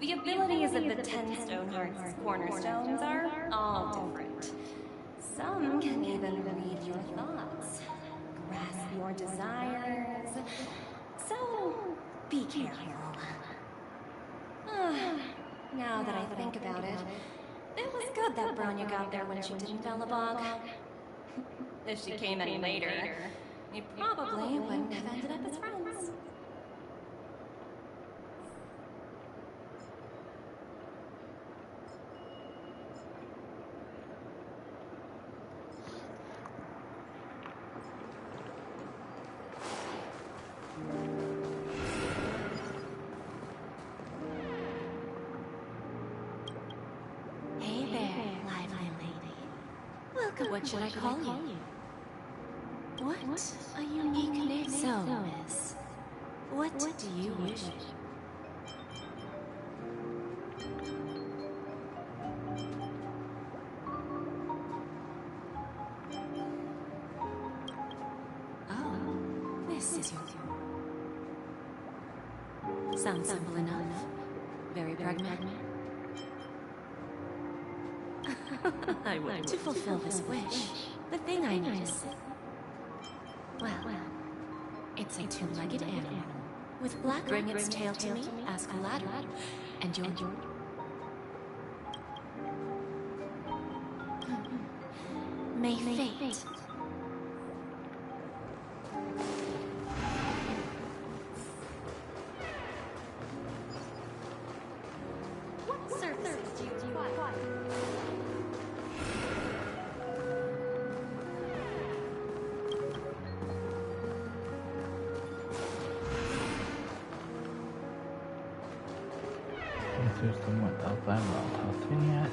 Speaker 6: The abilities of the 10 Stonehearts' cornerstones are all different. Some can even read your thoughts, grasp your desires. So, be careful. Now that I think about it, it was good that Bronya got there when she didn't Bellabog. If she came any later, we probably wouldn't have ended up as friends.
Speaker 10: Hey there, lively lady. Welcome. What should I call you? What a unique name. So, miss, what do you wish? Oh, this is your... Sounds simple enough. Very pragmatic. I would. To fulfill this wish, the thing I need is... Well, it's a two-legged animal. With black, bring its tail to me, ask a ladder, and you're... May fate...
Speaker 6: What services do you require?
Speaker 1: Is there someone else I'm not talking yet?